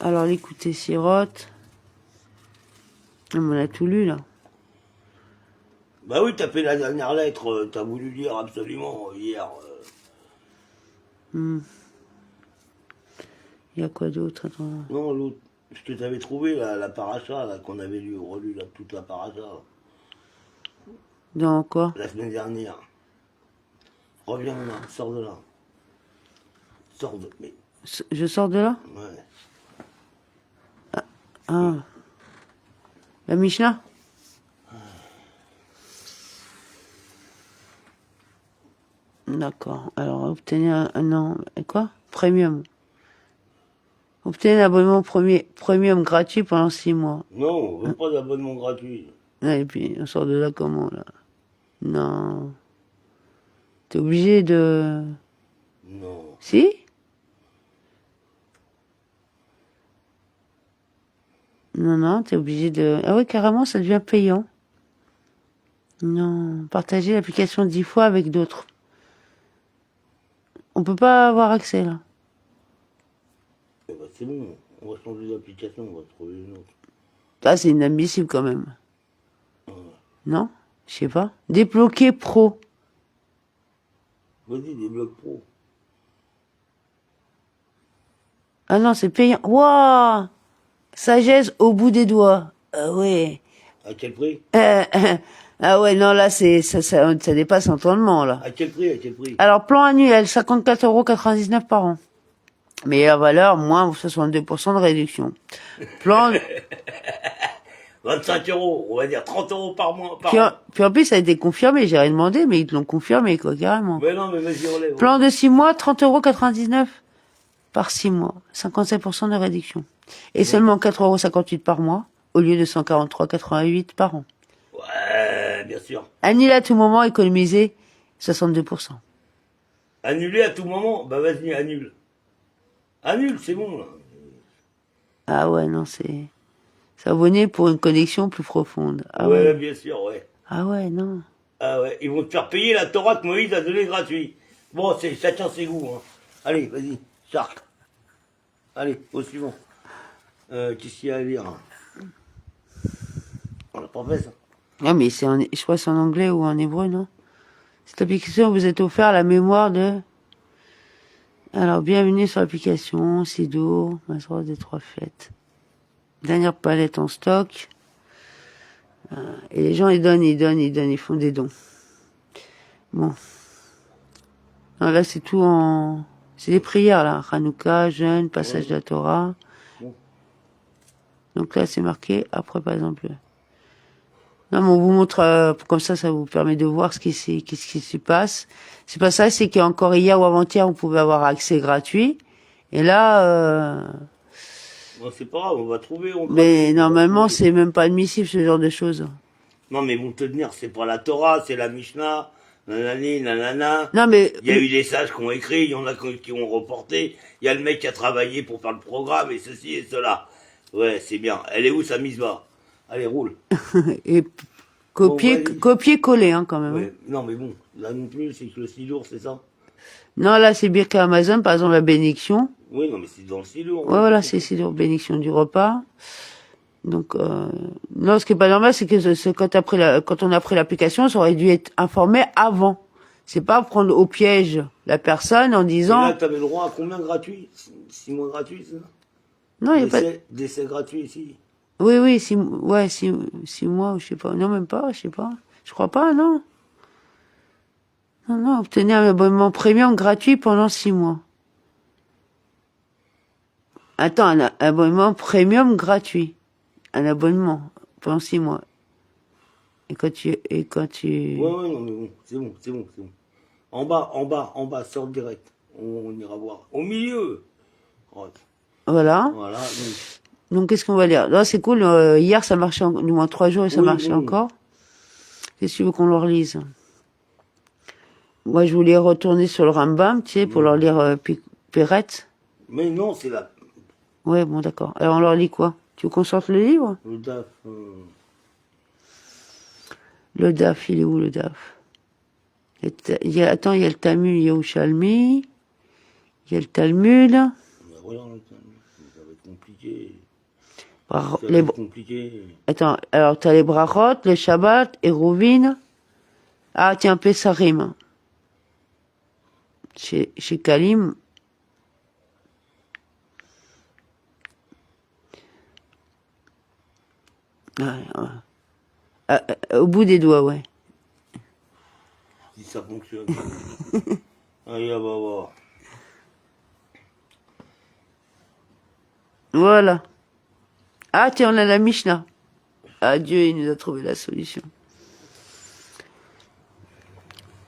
Alors, l'écouter sirote. On a tout lu, là. Bah oui, t'as fait la dernière lettre, t'as voulu lire absolument hier. Il y a quoi d'autre? Attends. Non, l'autre, ce que t'avais trouvé, la paracha, là, qu'on avait relu toute la paracha, là, Dans quoi? la semaine dernière. Reviens là, sors de là. Sors de... Mais, Je sors de là? ouais. Ah. La Mishnah? D'accord. Alors, obtenir un an. Quoi? Premium. Obtenir un abonnement premium gratuit pendant 6 mois. Non, on veut pas d'abonnement gratuit. Ah, et puis, on sort de là comment, là? Non. T'es obligé de... Non. Si? Non, t'es obligé de... Ah oui, carrément, ça devient payant. Non. Partager l'application 10 fois avec d'autres. On peut pas avoir accès, là. Eh ben, c'est bon, on va changer d'application, on va trouver une autre. Ça, c'est inadmissible quand même. Non? Je sais pas. Débloquer pro. Vas-y, débloque pro. Ah non, c'est payant. Waouh! Sagesse au bout des doigts. Ah ouais. À quel prix? Ah ouais, non, là, ça dépasse l'entendement, là. À quel prix? À quel prix? Alors, plan annuel, 54,99 € par an. Meilleure valeur, moins 62% de réduction. Plan, 25 €, on va dire 30 € par mois. Par an. puis en plus, ça a été confirmé, j'ai rien demandé, mais ils te l'ont confirmé, quoi, carrément. Mais non, mais vas-y, relève. Plan de 6 mois, 30,99 € par 6 mois. 57% de réduction. Et seulement 4,58 € par mois, au lieu de 143,88 € par an. Ouais, bien sûr. Annulé à tout moment, économiser 62%. Annuler à tout moment? Bah vas-y, annule. Annule, c'est bon, là. Ah ouais, non, c'est... S'abonner pour une connexion plus profonde. Ah ouais, ouais. bien sûr, ouais. Ah ouais, non. Ah ouais, ils vont te faire payer la Torah que Moïse a donnée gratuit. Bon, c'est chacun ses goûts, hein. Allez, vas-y, Charles. Allez, au suivant. Qu'est-ce qu'il y a à lire? On l'a pas fait, ça. Non, mais je crois que c'est en anglais ou en hébreu, non? Cette application vous est offert la mémoire de... Alors, bienvenue sur l'application, Sidour, Masroth des Trois Fêtes. Dernière palette en stock. Et les gens, ils donnent, ils font des dons. Bon. Non, là, c'est tout en... C'est des prières, là. Hanouka, jeûne, passage de la Torah. Bon. Donc là, c'est marqué. Après, par exemple... Non, mais on vous montre, comme ça vous permet de voir qu'est-ce qui se passe. C'est pas ça, c'est qu'encore hier ou avant-hier, on pouvait avoir accès gratuit. Et là, Bon, c'est pas grave, on va trouver. mais normalement, c'est même pas admissible, ce genre de choses. Non, mais ils vont te tenir, c'est pas la Torah, c'est la Mishnah, nanani, nanana. Non, mais... Il y a eu des sages qui ont écrit, il y en a qui ont reporté. Il y a le mec qui a travaillé pour faire le programme, et ceci et cela. Ouais, c'est bien. Elle est où sa mise-va? Allez, roule. Et copier-coller, hein, quand même. Ouais. Non, mais bon, là non plus, c'est que le sidour, c'est ça? Non, là, c'est Birka Amazon, par exemple, la bénédiction. Oui, non, mais c'est dans le sidour. Ouais, voilà, c'est Sidour, bénédiction du repas. Donc, non, ce qui est pas normal, c'est que quand on a pris l'application, ça aurait dû être informé avant. C'est pas prendre au piège la personne en Et disant... là, t'avais le droit à combien gratuit? 6 mois gratuits, c'est ça? Non, il y a pas... D'essai gratuit ici. Oui, 6 mois, ou je sais pas. Non, même pas, je sais pas. Je crois pas, non. Non, obtenir un abonnement premium gratuit pendant 6 mois. Attends, un abonnement premium gratuit. Un abonnement pendant 6 mois. Et quand tu... Ouais, non, mais bon, c'est bon. En bas, sort direct. On ira voir. Au milieu. Ouais. Voilà. Voilà. Donc, qu'est-ce qu'on va lire? Là, c'est cool. Hier, ça marchait, du moins 3 jours, et ça marchait encore. Qu'est-ce que tu veux qu'on leur lise? Moi, je voulais retourner sur le Rambam, tu sais, pour leur lire Perrette. Mais non, c'est là. Ouais, bon, d'accord. Alors, on leur lit quoi? Tu veux qu'on sorte le livre? Le DAF. Le DAF, il est où, le DAF? Il y a le Talmud Yerushalmi. Il y a le Talmud. va être compliqué. Bra- Ça va les, être compliqué. attends, alors t'as les brachot, les Shabbat, Eruvin. Ah tiens, Pesarim. Chez Kalim. Ouais, ouais. Au bout des doigts, ouais. Si ça fonctionne. Allez, on va voir. Voilà. Ah tiens, on a la Mishnah. Ah Dieu, il nous a trouvé la solution.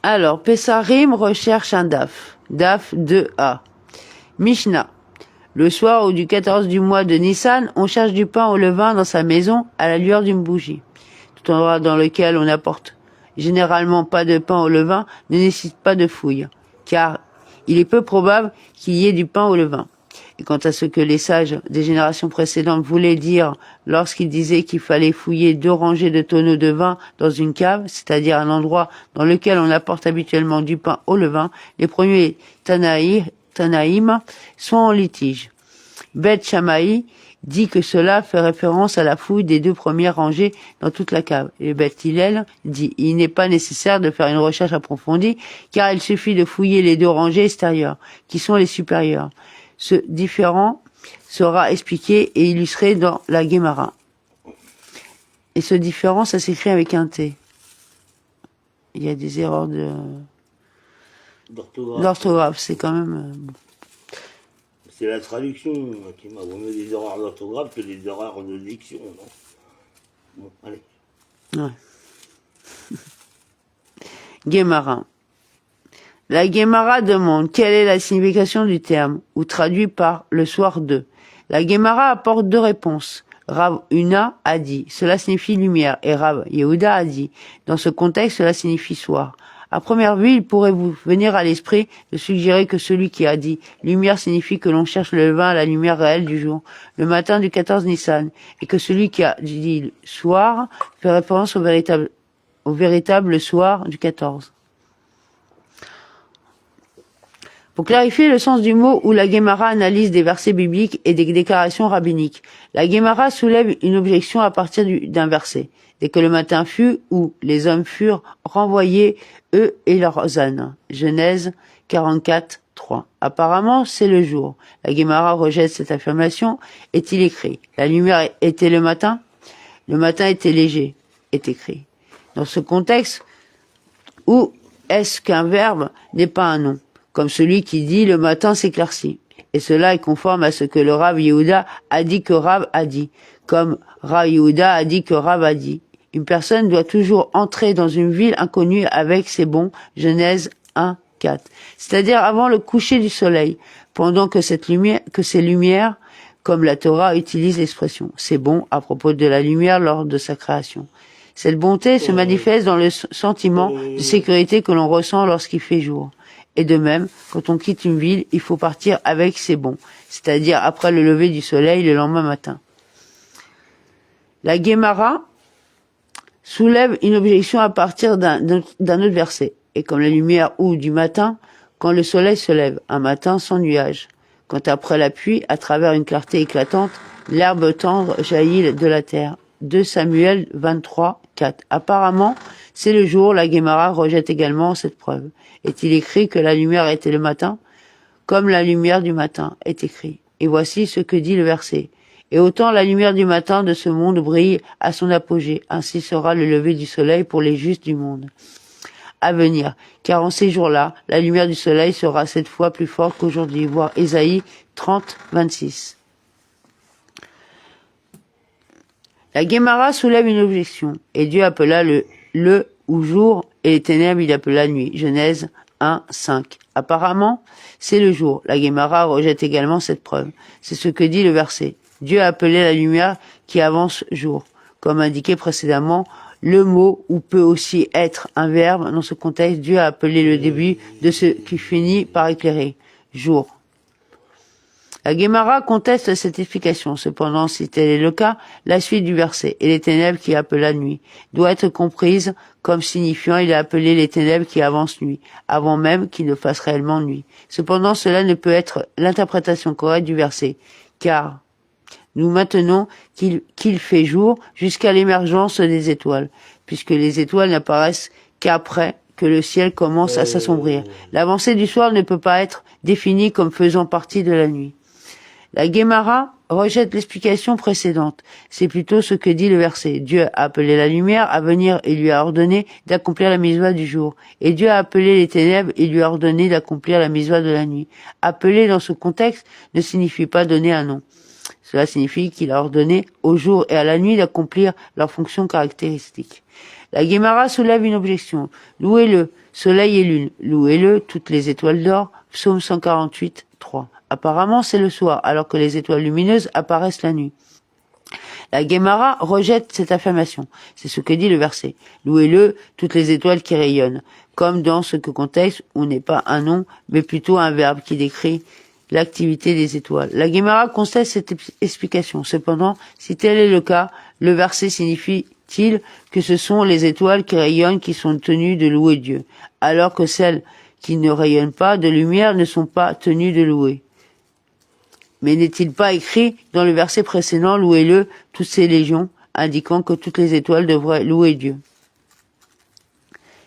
Alors, Pesarim recherche un DAF. DAF 2A. Mishnah. Le soir ou du 14 du mois de Nissan, on cherche du pain au levain dans sa maison à la lueur d'une bougie. Tout endroit dans lequel on apporte généralement pas de pain au levain ne nécessite pas de fouille, car il est peu probable qu'il y ait du pain au levain. Et quant à ce que les sages des générations précédentes voulaient dire lorsqu'ils disaient qu'il fallait fouiller 2 rangées de tonneaux de vin dans une cave, c'est-à-dire un endroit dans lequel on apporte habituellement du pain au levain, les premiers Tanaïm sont en litige. Beth Shammai dit que cela fait référence à la fouille des 2 premières rangées dans toute la cave. Et Beth Hillel dit il n'est pas nécessaire de faire une recherche approfondie car il suffit de fouiller les 2 rangées extérieures, qui sont les supérieures. Ce différent sera expliqué et illustré dans la Gemara. Et ce différent, ça s'écrit avec un T. Il y a des erreurs d'orthographe, c'est quand même... C'est la traduction qui m'a remis des erreurs d'orthographe que des erreurs de diction, non? Bon, allez. Ouais. Gemara. La Gemara demande quelle est la signification du terme, ou traduit par le soir 2. La Gemara apporte 2 réponses. Rav Una a dit, cela signifie lumière, et Rav Yehuda a dit, dans ce contexte, cela signifie soir. À première vue, il pourrait vous venir à l'esprit de suggérer que celui qui a dit lumière signifie que l'on cherche le levain à la lumière réelle du jour, le matin du 14 Nissan, et que celui qui a dit soir fait référence au véritable soir du 14. Pour clarifier le sens du mot où la Gemara analyse des versets bibliques et des déclarations rabbiniques, la Gemara soulève une objection à partir d'un verset. Dès que le matin fut, où les hommes furent renvoyés, eux et leurs ânes. Genèse 44, 3. Apparemment, c'est le jour. La Gemara rejette cette affirmation. Est-il écrit? La lumière était le matin? Le matin était léger, est écrit. Dans ce contexte, où est-ce qu'un verbe n'est pas un nom? Comme celui qui dit le matin s'éclaircit. Et cela est conforme à ce que le Rav Yehuda a dit que Rav a dit, comme Rav Yehuda a dit que Rav a dit. Une personne doit toujours entrer dans une ville inconnue avec ses bons, Genèse 1, 4. C'est-à-dire avant le coucher du soleil, pendant que ces lumières, comme la Torah utilise l'expression, c'est bon à propos de la lumière lors de sa création. Cette bonté se manifeste dans le sentiment de sécurité que l'on ressent lorsqu'il fait jour. Et de même, quand on quitte une ville, il faut partir avec ses bons, c'est-à-dire après le lever du soleil le lendemain matin. La Gemara soulève une objection à partir d'un autre verset. Et comme la lumière ou du matin, quand le soleil se lève, un matin sans nuage. Quand après la pluie, à travers une clarté éclatante, l'herbe tendre jaillit de la terre. 2 Samuel 23, 4. Apparemment, c'est le jour, la Gemara rejette également cette preuve. Est-il écrit que la lumière était le matin? Comme la lumière du matin est écrit. Et voici ce que dit le verset. Et autant la lumière du matin de ce monde brille à son apogée, ainsi sera le lever du soleil pour les justes du monde à venir. Car en ces jours-là, la lumière du soleil sera 7 fois plus forte qu'aujourd'hui. Voir Ésaïe 30, 26. La Gemara soulève une objection, et Dieu appela le ou jour, et les ténèbres il appela nuit. Genèse 1, 5. Apparemment, c'est le jour. La Gemara rejette également cette preuve. C'est ce que dit le verset. Dieu a appelé la lumière qui avance jour. Comme indiqué précédemment, le mot ou peut aussi être un verbe. Dans ce contexte, Dieu a appelé le début de ce qui finit par éclairer. Jour. La Gemara conteste cette explication. Cependant, si tel est le cas, la suite du verset « et les ténèbres qui appellent nuit » doit être comprise comme signifiant « il a appelé les ténèbres qui avancent nuit », avant même qu'il ne fasse réellement nuit. Cependant, cela ne peut être l'interprétation correcte du verset, car Nous maintenons qu'il fait jour jusqu'à l'émergence des étoiles, puisque les étoiles n'apparaissent qu'après que le ciel commence à s'assombrir. L'avancée du soir ne peut pas être définie comme faisant partie de la nuit. La Guémara rejette l'explication précédente. C'est plutôt ce que dit le verset. Dieu a appelé la lumière à venir et lui a ordonné d'accomplir la mitzvah du jour. Et Dieu a appelé les ténèbres et lui a ordonné d'accomplir la mitzvah de la nuit. Appeler dans ce contexte ne signifie pas donner un nom. Cela signifie qu'il a ordonné au jour et à la nuit d'accomplir leurs fonctions caractéristiques. La Guémara soulève une objection. Louez-le, soleil et lune. Louez-le, toutes les étoiles d'or. Psaume 148, 3. Apparemment, c'est le soir, alors que les étoiles lumineuses apparaissent la nuit. La Guémara rejette cette affirmation. C'est ce que dit le verset. Louez-le, toutes les étoiles qui rayonnent. Comme dans ce contexte où n'est pas un nom, mais plutôt un verbe qui décrit l'activité des étoiles. La Guémara conteste cette explication. Cependant, si tel est le cas, le verset signifie-t-il que ce sont les étoiles qui rayonnent qui sont tenues de louer Dieu, alors que celles qui ne rayonnent pas de lumière ne sont pas tenues de louer? Mais n'est-il pas écrit dans le verset précédent, louez-le, toutes ces légions, indiquant que toutes les étoiles devraient louer Dieu?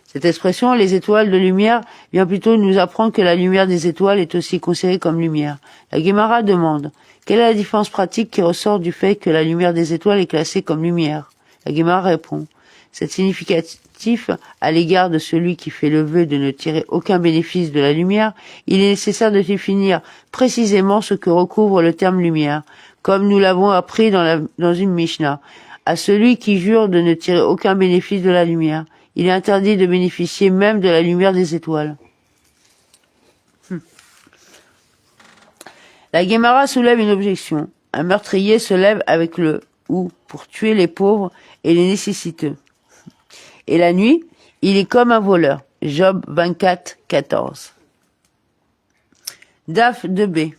Cette expression, les étoiles de lumière, vient plutôt nous apprendre que la lumière des étoiles est aussi considérée comme lumière. La Guémara demande, quelle est la différence pratique qui ressort du fait que la lumière des étoiles est classée comme lumière? La Guémara répond, c'est significatif à l'égard de celui qui fait le vœu de ne tirer aucun bénéfice de la lumière, il est nécessaire de définir précisément ce que recouvre le terme lumière, comme nous l'avons appris dans une Mishnah. À celui qui jure de ne tirer aucun bénéfice de la lumière, il est interdit de bénéficier même de la lumière des étoiles. La Guémara soulève une objection. Un meurtrier se lève avec le ou pour tuer les pauvres et les nécessiteux. Et la nuit, il est comme un voleur. Job 24, 14. Daf 2b.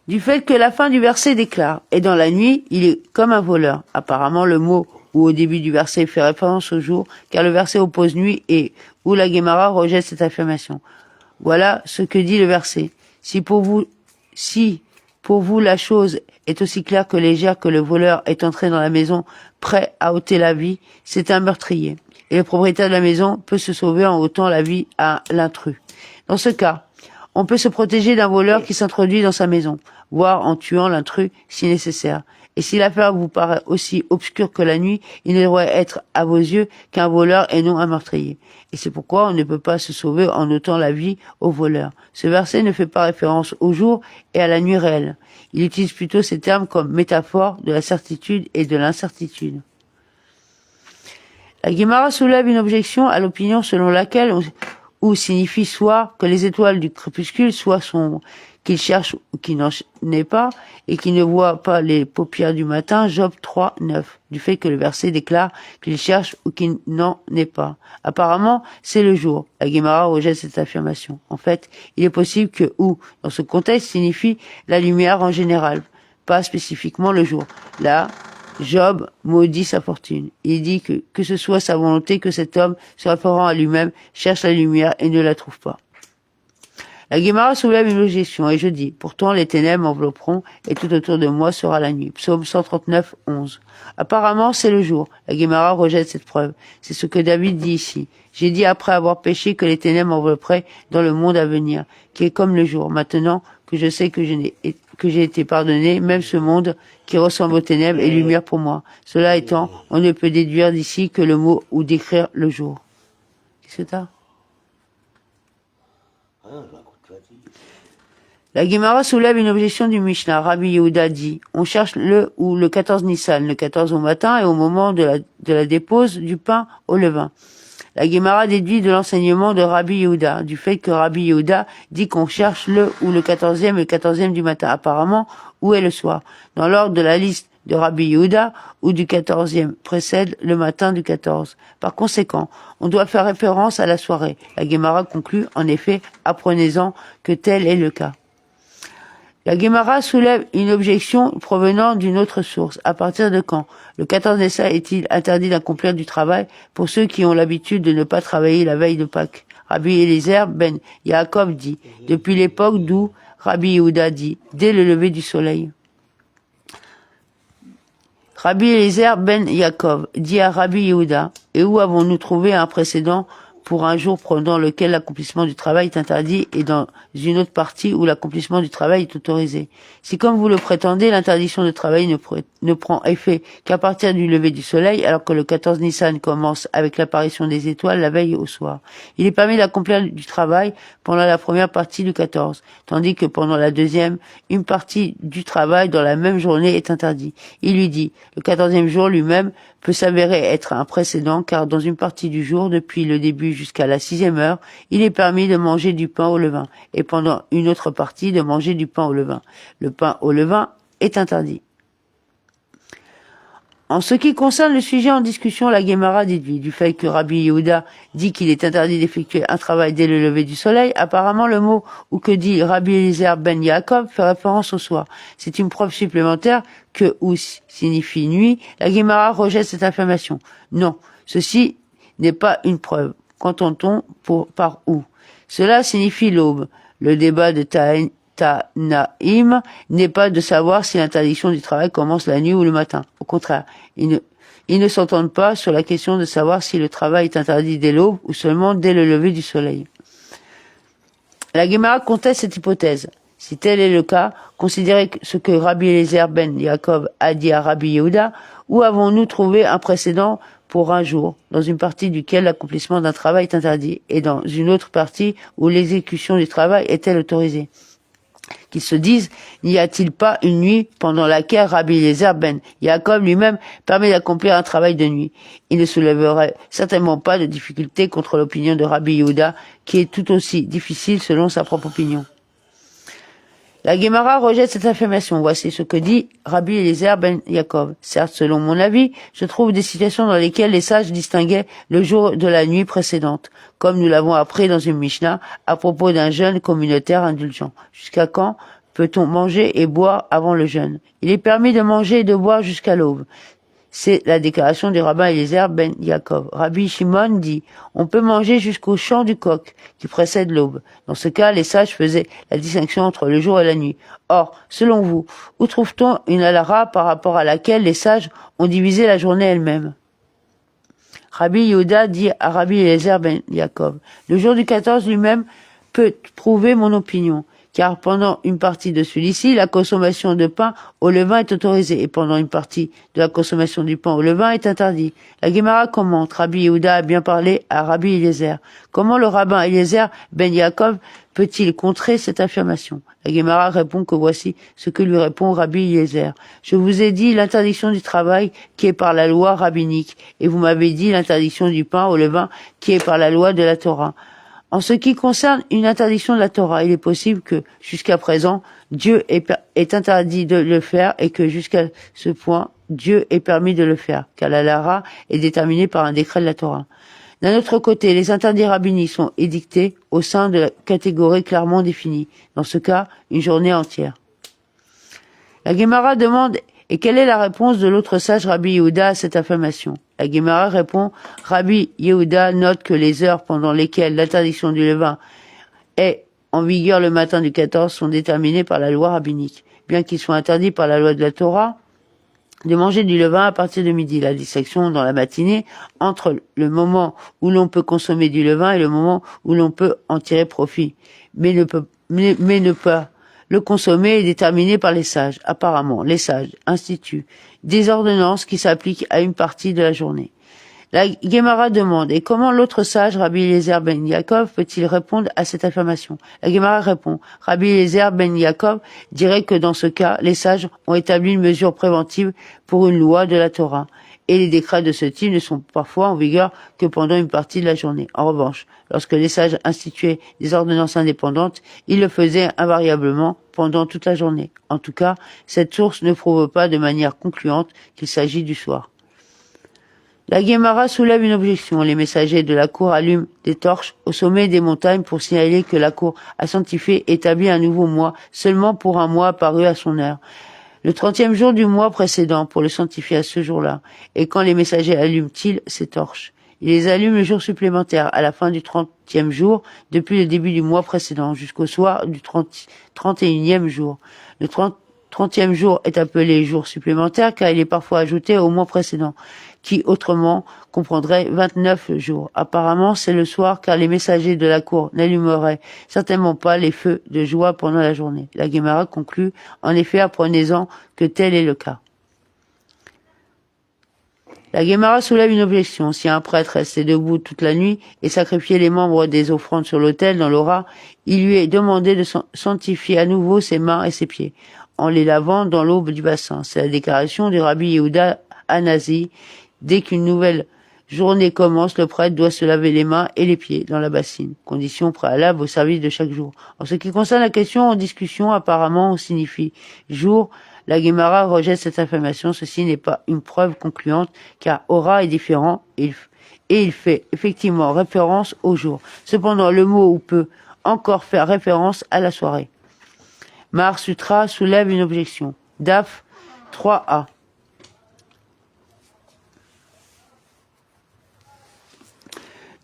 Du fait que la fin du verset déclare « Et dans la nuit, il est comme un voleur ». Apparemment, le mot « ou » au début du verset fait référence au jour, car le verset oppose nuit et « où » la Guémara rejette cette affirmation. Voilà ce que dit le verset. Si pour vous la chose est aussi claire que légère que le voleur est entré dans la maison prêt à ôter la vie, c'est un meurtrier. Et le propriétaire de la maison peut se sauver en ôtant la vie à l'intrus. Dans ce cas, on peut se protéger d'un voleur qui s'introduit dans sa maison, voire en tuant l'intrus si nécessaire. Et si l'affaire vous paraît aussi obscure que la nuit, il ne devrait être à vos yeux qu'un voleur et non un meurtrier. Et c'est pourquoi on ne peut pas se sauver en ôtant la vie au voleur. Ce verset ne fait pas référence au jour et à la nuit réelle. Il utilise plutôt ces termes comme métaphore de la certitude et de l'incertitude. La Guémara soulève une objection à l'opinion selon laquelle ou signifie soit que les étoiles du crépuscule soient sombres, qu'il cherche ou qu'il n'en est pas, et qu'il ne voit pas les paupières du matin, Job 3, 9, du fait que le verset déclare qu'il cherche ou qu'il n'en est pas. Apparemment, c'est le jour. La Guémara rejette cette affirmation. En fait, il est possible que ou, dans ce contexte, signifie la lumière en général, pas spécifiquement le jour. Là, Job maudit sa fortune. Il dit que ce soit sa volonté que cet homme, se référant à lui-même, cherche la lumière et ne la trouve pas. La Guémara soulève une objection et je dis, pourtant les ténèbres m'envelopperont et tout autour de moi sera la nuit. Psaume 139, 11. Apparemment, c'est le jour. La Guémara rejette cette preuve. C'est ce que David dit ici. J'ai dit après avoir péché que les ténèbres m'envelopperaient dans le monde à venir, qui est comme le jour. Maintenant que je sais que j'ai été pardonné, même ce monde qui ressemble aux ténèbres est lumière pour moi. Cela étant, on ne peut déduire d'ici que le mot ou décrire le jour. Qu'est-ce que t'as? La Guémara soulève une objection du Mishnah. Rabbi Yehuda dit, on cherche le ou le 14 Nissan, le 14 au matin et au moment de la dépose du pain au levain. La Guémara déduit de l'enseignement de Rabbi Yehuda, du fait que Rabbi Yehuda dit qu'on cherche le ou le 14e et le 14e du matin. Apparemment, où est le soir? Dans l'ordre de la liste de Rabbi Yehuda, ou du 14e précède le matin du 14. Par conséquent, on doit faire référence à la soirée. La Guémara conclut, en effet, apprenez-en que tel est le cas. La Guémara soulève une objection provenant d'une autre source. À partir de quand le 14 Nissan est-il interdit d'accomplir du travail pour ceux qui ont l'habitude de ne pas travailler la veille de Pâques? Rabbi Eliezer ben Yaakov dit, depuis l'époque d'où Rabbi Yehuda dit, dès le lever du soleil. Rabbi Eliezer ben Yaakov dit à Rabbi Yehuda, et où avons-nous trouvé un précédent pour un jour pendant lequel l'accomplissement du travail est interdit et dans une autre partie où l'accomplissement du travail est autorisé. Si comme vous le prétendez, l'interdiction de travail ne prend effet qu'à partir du lever du soleil, alors que le 14 Nissan commence avec l'apparition des étoiles la veille au soir. Il est permis d'accomplir du travail pendant la première partie du 14, tandis que pendant la deuxième, une partie du travail dans la même journée est interdit. Il lui dit, le 14e jour lui-même peut s'avérer être un précédent, car dans une partie du jour, depuis le début jusqu'à la 6e heure, il est permis de manger du pain au levain, et pendant une autre partie de manger du pain au levain. Le pain au levain est interdit. En ce qui concerne le sujet en discussion, la Guémara déduit du fait que Rabbi Yehuda dit qu'il est interdit d'effectuer un travail dès le lever du soleil. Apparemment, le mot ou que dit Rabbi Eliezer ben Yaakov fait référence au soir. C'est une preuve supplémentaire que ou signifie nuit. La Guémara rejette cette affirmation. Non, ceci n'est pas une preuve. Qu'entend-on par ou? Cela signifie l'aube. Le débat de Tanaïm n'est pas de savoir si l'interdiction du travail commence la nuit ou le matin. Au contraire, ils ne s'entendent pas sur la question de savoir si le travail est interdit dès l'aube ou seulement dès le lever du soleil. La Guémara conteste cette hypothèse. Si tel est le cas, considérez ce que Rabbi Eliezer ben Yaakov a dit à Rabbi Yehuda, où avons-nous trouvé un précédent pour un jour, dans une partie duquel l'accomplissement d'un travail est interdit, et dans une autre partie où l'exécution du travail est-elle autorisée? Qu'ils se disent, n'y a-t-il pas une nuit pendant laquelle Rabbi Eliezer ben Yaakov lui-même permet d'accomplir un travail de nuit? Il ne soulèverait certainement pas de difficulté contre l'opinion de Rabbi Yehuda, qui est tout aussi difficile selon sa propre opinion. La Guémara rejette cette affirmation. Voici ce que dit Rabbi Eliezer ben Yaakov. Certes, selon mon avis, je trouve des situations dans lesquelles les sages distinguaient le jour de la nuit précédente, comme nous l'avons appris dans une Mishnah à propos d'un jeûne communautaire indulgent. Jusqu'à quand peut-on manger et boire avant le jeûne? Il est permis de manger et de boire jusqu'à l'aube. C'est la déclaration du rabbin Eliezer ben Yaakov. Rabbi Shimon dit, on peut manger jusqu'au chant du coq qui précède l'aube. Dans ce cas, les sages faisaient la distinction entre le jour et la nuit. Or, selon vous, où trouve-t-on une halakha par rapport à laquelle les sages ont divisé la journée elle-même? Rabbi Yehuda dit à Rabbi Eliezer ben Yaakov, le jour du 14 lui-même peut prouver mon opinion. Car pendant une partie de celui-ci, la consommation de pain au levain est autorisée, et pendant une partie de la consommation du pain au levain est interdit. La Guémara commente, Rabbi Yehuda a bien parlé à Rabbi Eliezer. Comment le rabbin Eliezer ben Yaakov peut-il contrer cette affirmation? La Guémara répond que voici ce que lui répond Rabbi Eliezer. Je vous ai dit l'interdiction du travail qui est par la loi rabbinique, et vous m'avez dit l'interdiction du pain au levain qui est par la loi de la Torah. En ce qui concerne une interdiction de la Torah, il est possible que, jusqu'à présent, Dieu est interdit de le faire et que jusqu'à ce point, Dieu est permis de le faire, car la lara est déterminée par un décret de la Torah. D'un autre côté, les interdits rabbiniques sont édictés au sein de la catégorie clairement définie. Dans ce cas, une journée entière. La Guémara demande et quelle est la réponse de l'autre sage Rabbi Yehuda à cette affirmation? La Guémara répond, Rabbi Yehuda note que les heures pendant lesquelles l'interdiction du levain est en vigueur le matin du 14 sont déterminées par la loi rabbinique. Bien qu'il soit interdit par la loi de la Torah de manger du levain à partir de midi. La distinction dans la matinée entre le moment où l'on peut consommer du levain et le moment où l'on peut en tirer profit, mais ne pas le consommer est déterminé par les sages. Apparemment, les sages instituent des ordonnances qui s'appliquent à une partie de la journée. La Guémara demande, et comment l'autre sage, Rabbi Eliezer ben Yaakov, peut-il répondre à cette affirmation? La Guémara répond, Rabbi Eliezer ben Yaakov dirait que dans ce cas, les sages ont établi une mesure préventive pour une loi de la Torah. Et les décrets de ce type ne sont parfois en vigueur que pendant une partie de la journée. En revanche, lorsque les sages instituaient des ordonnances indépendantes, ils le faisaient invariablement pendant toute la journée. En tout cas, cette source ne prouve pas de manière concluante qu'il s'agit du soir. La Guémara soulève une objection. Les messagers de la cour allument des torches au sommet des montagnes pour signaler que la cour a sanctifié et établi un nouveau mois, seulement pour un mois apparu à son heure. Le 30e jour du mois précédent pour le sanctifier à ce jour-là. Et quand les messagers allument-ils ces torches? Ils les allument le jour supplémentaire, à la fin du 30e jour, depuis le début du mois précédent, jusqu'au soir du 31e jour. Le 30e jour est appelé jour supplémentaire car il est parfois ajouté au mois précédent, qui autrement comprendrait 29 jours. Apparemment, c'est le soir car les messagers de la cour n'allumeraient certainement pas les feux de joie pendant la journée. La Guémara conclut, en effet, apprenez-en que tel est le cas. La Guémara soulève une objection. Si un prêtre restait debout toute la nuit et sacrifiait les membres des offrandes sur l'autel dans l'aura, il lui est demandé de sanctifier à nouveau ses mains et ses pieds, en les lavant dans l'aube du bassin. C'est la déclaration du Rabbi Yehuda Hanazi. Dès qu'une nouvelle journée commence, le prêtre doit se laver les mains et les pieds dans la bassine, condition préalable au service de chaque jour. En ce qui concerne la question en discussion, apparemment on signifie jour. La Guémara rejette cette affirmation. Ceci n'est pas une preuve concluante, car aura est différent et il fait effectivement référence au jour. Cependant, le mot peut encore faire référence à la soirée. Mahar Sutra soulève une objection. Daf 3a.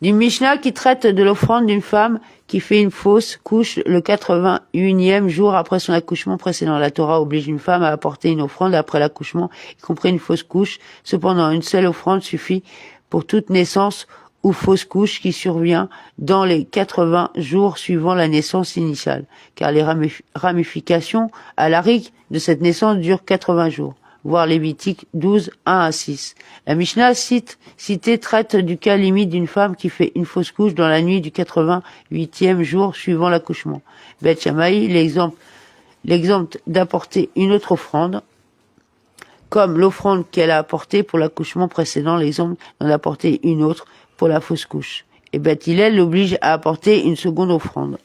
Du Mishnah qui traite de l'offrande d'une femme qui fait une fausse couche le 81e jour après son accouchement précédent. La Torah oblige une femme à apporter une offrande après l'accouchement, y compris une fausse couche. Cependant, une seule offrande suffit pour toute naissance ou fausse couche qui survient dans les 80 jours suivant la naissance initiale, car les ramifications alariques de cette naissance durent 80 jours. Voir Lévitique 12, 1 à 6. La Mishnah citée traite du cas limite d'une femme qui fait une fausse couche dans la nuit du 88e jour suivant l'accouchement. Beth Shammai l'exempte d'apporter une autre offrande, comme l'offrande qu'elle a apportée pour l'accouchement précédent, l'exemple d'en apporter une autre pour la fausse couche. Et Beth Hillel l'oblige à apporter une seconde offrande.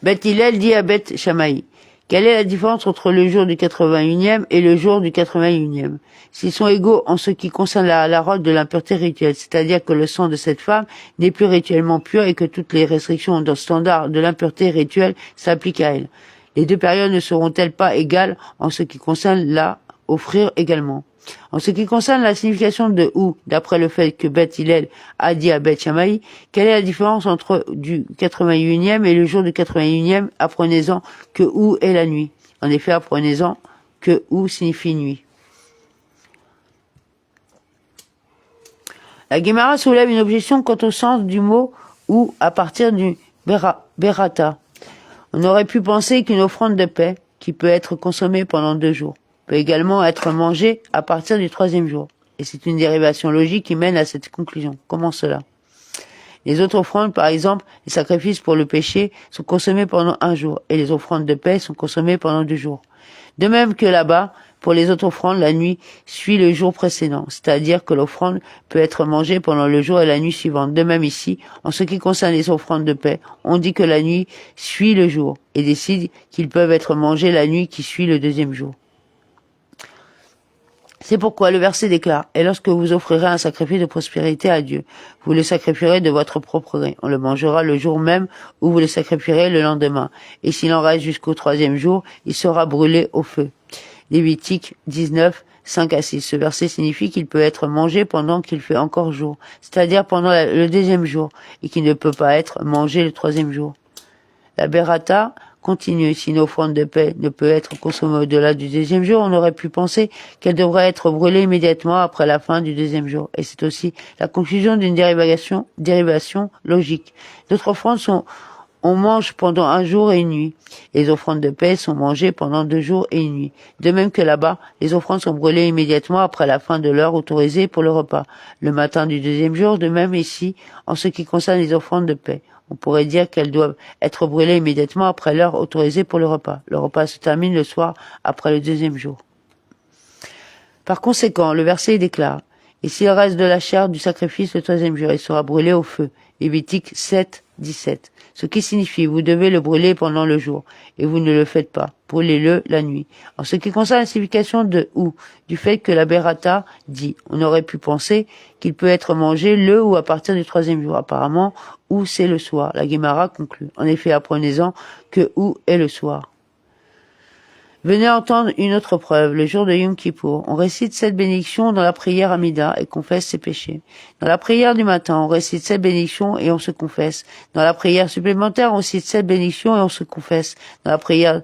Beth Hillel dit à Beth Shammai, quelle est la différence entre le jour du 81e et le jour du 81e? S'ils sont égaux en ce qui concerne la halakha de l'impureté rituelle, c'est-à-dire que le sang de cette femme n'est plus rituellement pur et que toutes les restrictions dans le standard de l'impureté rituelle s'appliquent à elle. Les deux périodes ne seront-elles pas égales en ce qui concerne la offrir également? En ce qui concerne la signification de ou, d'après le fait que Beth Hillel a dit à Beth Shammai, quelle est la différence entre du 81e et le jour du 81e? Apprenez-en que ou est la nuit. En effet, apprenez-en que ou signifie nuit. La Guémara soulève une objection quant au sens du mot ou à partir du berata. On aurait pu penser qu'une offrande de paix, qui peut être consommée pendant 2 jours, peut également être mangé à partir du 3e jour. Et c'est une dérivation logique qui mène à cette conclusion. Comment cela? Les autres offrandes, par exemple, les sacrifices pour le péché, sont consommés pendant 1 jour, et les offrandes de paix sont consommées pendant 2 jours. De même que là-bas, pour les autres offrandes, la nuit suit le jour précédent, c'est-à-dire que l'offrande peut être mangée pendant le jour et la nuit suivante. De même ici, en ce qui concerne les offrandes de paix, on dit que la nuit suit le jour, et décide qu'ils peuvent être mangés la nuit qui suit le 2e jour. C'est pourquoi le verset déclare, « Et lorsque vous offrirez un sacrifice de prospérité à Dieu, vous le sacrifierez de votre propre gré. On le mangera le jour même où vous le sacrifierez le lendemain. Et s'il en reste jusqu'au 3e jour, il sera brûlé au feu. » Lévitique 19, 5 à 6. Ce verset signifie qu'il peut être mangé pendant qu'il fait encore jour, c'est-à-dire pendant le 2e jour, et qu'il ne peut pas être mangé le 3e jour. La Berata continue. Si une offrande de paix ne peut être consommée au-delà du 2e jour, on aurait pu penser qu'elle devrait être brûlée immédiatement après la fin du 2e jour. Et c'est aussi la conclusion d'une dérivation logique. D'autres offrandes on mange pendant 1 jour et une nuit. Les offrandes de paix sont mangées pendant 2 jours et une nuit. De même que là-bas, les offrandes sont brûlées immédiatement après la fin de l'heure autorisée pour le repas. Le matin du 2e jour, de même ici, en ce qui concerne les offrandes de paix. On pourrait dire qu'elles doivent être brûlées immédiatement après l'heure autorisée pour le repas. Le repas se termine le soir après le 2e jour. Par conséquent, le verset déclare, « Et s'il reste de la chair du sacrifice le 3e jour, il sera brûlé au feu. » Lévitique 7, 17. Ce qui signifie, vous devez le brûler pendant le jour, et vous ne le faites pas. Brûlez-le la nuit. En ce qui concerne la signification de ou, du fait que la Berata dit, on aurait pu penser qu'il peut être mangé le ou à partir du 3e jour. Apparemment, ou c'est le soir. La Guémara conclut. En effet, apprenez-en que ou est le soir. Venez entendre une autre preuve, le jour de Yom Kippour. On récite cette bénédiction dans la prière Amida et confesse ses péchés. Dans la prière du matin, on récite cette bénédiction et on se confesse. Dans la prière supplémentaire, on cite cette bénédiction et on se confesse. Dans la prière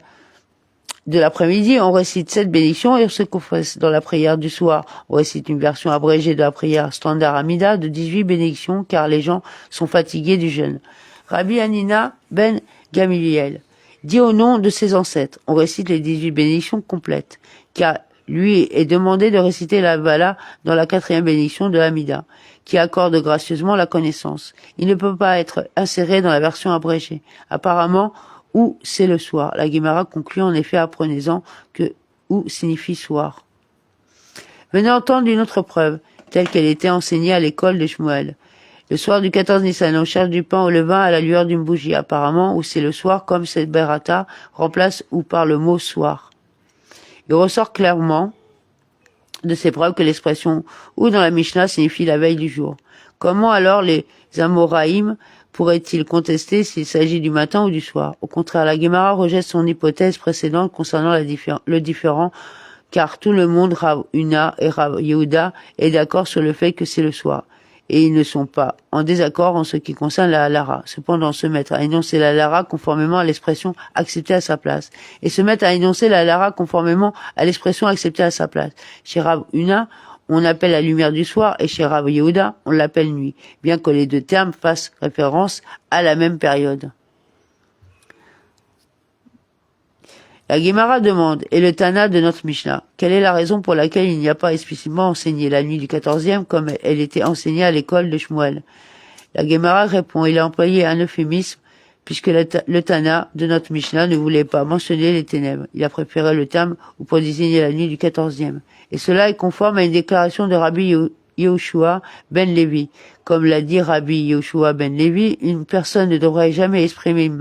de l'après-midi, on récite 7 bénédictions et on se confesse. Dans la prière du soir, on récite une version abrégée de la prière standard Amida de 18 bénédictions car les gens sont fatigués du jeûne. Rabbi Hanina ben Gamiliel dit au nom de ses ancêtres, on récite les 18 bénédictions complètes, car lui est demandé de réciter la Bala dans la 4e bénédiction de Hamida, qui accorde gracieusement la connaissance. Il ne peut pas être inséré dans la version abrégée. Apparemment, ou c'est le soir. La Guémara conclut en effet apprenez-en que ou signifie soir. Venez entendre une autre preuve, telle qu'elle était enseignée à l'école de Shmuel. Le soir du 14 Nissan, on cherche du pain au levain à la lueur d'une bougie. Apparemment, ou c'est le soir, comme cette berata remplace ou par le mot soir. Il ressort clairement de ces preuves que l'expression ou dans la Mishnah signifie la veille du jour. Comment alors les Amoraïm pourraient-ils contester s'il s'agit du matin ou du soir? Au contraire, la Guémara rejette son hypothèse précédente concernant le différent, car tout le monde, Rav Una et Rav Yehuda, est d'accord sur le fait que c'est le soir. Et ils ne sont pas en désaccord en ce qui concerne la halara. Cependant, se mettre à énoncer la halara conformément à l'expression acceptée à sa place. Et se mettre à énoncer la halara conformément à l'expression acceptée à sa place. Chez Rav Una, on appelle la lumière du soir, et chez Rav Yehuda, on l'appelle nuit, bien que les deux termes fassent référence à la même période. La Guémara demande, et le Tana de notre Mishnah, quelle est la raison pour laquelle il n'y a pas explicitement enseigné la nuit du 14e comme elle était enseignée à l'école de Shmuel? La Guémara répond, il a employé un euphémisme, puisque le Tana de notre Mishnah ne voulait pas mentionner les ténèbres. Il a préféré le terme pour désigner la nuit du 14e. Et cela est conforme à une déclaration de Rabbi Yehoshua ben Lévi. Comme l'a dit Rabbi Yehoshua ben Lévi, une personne ne devrait jamais exprimer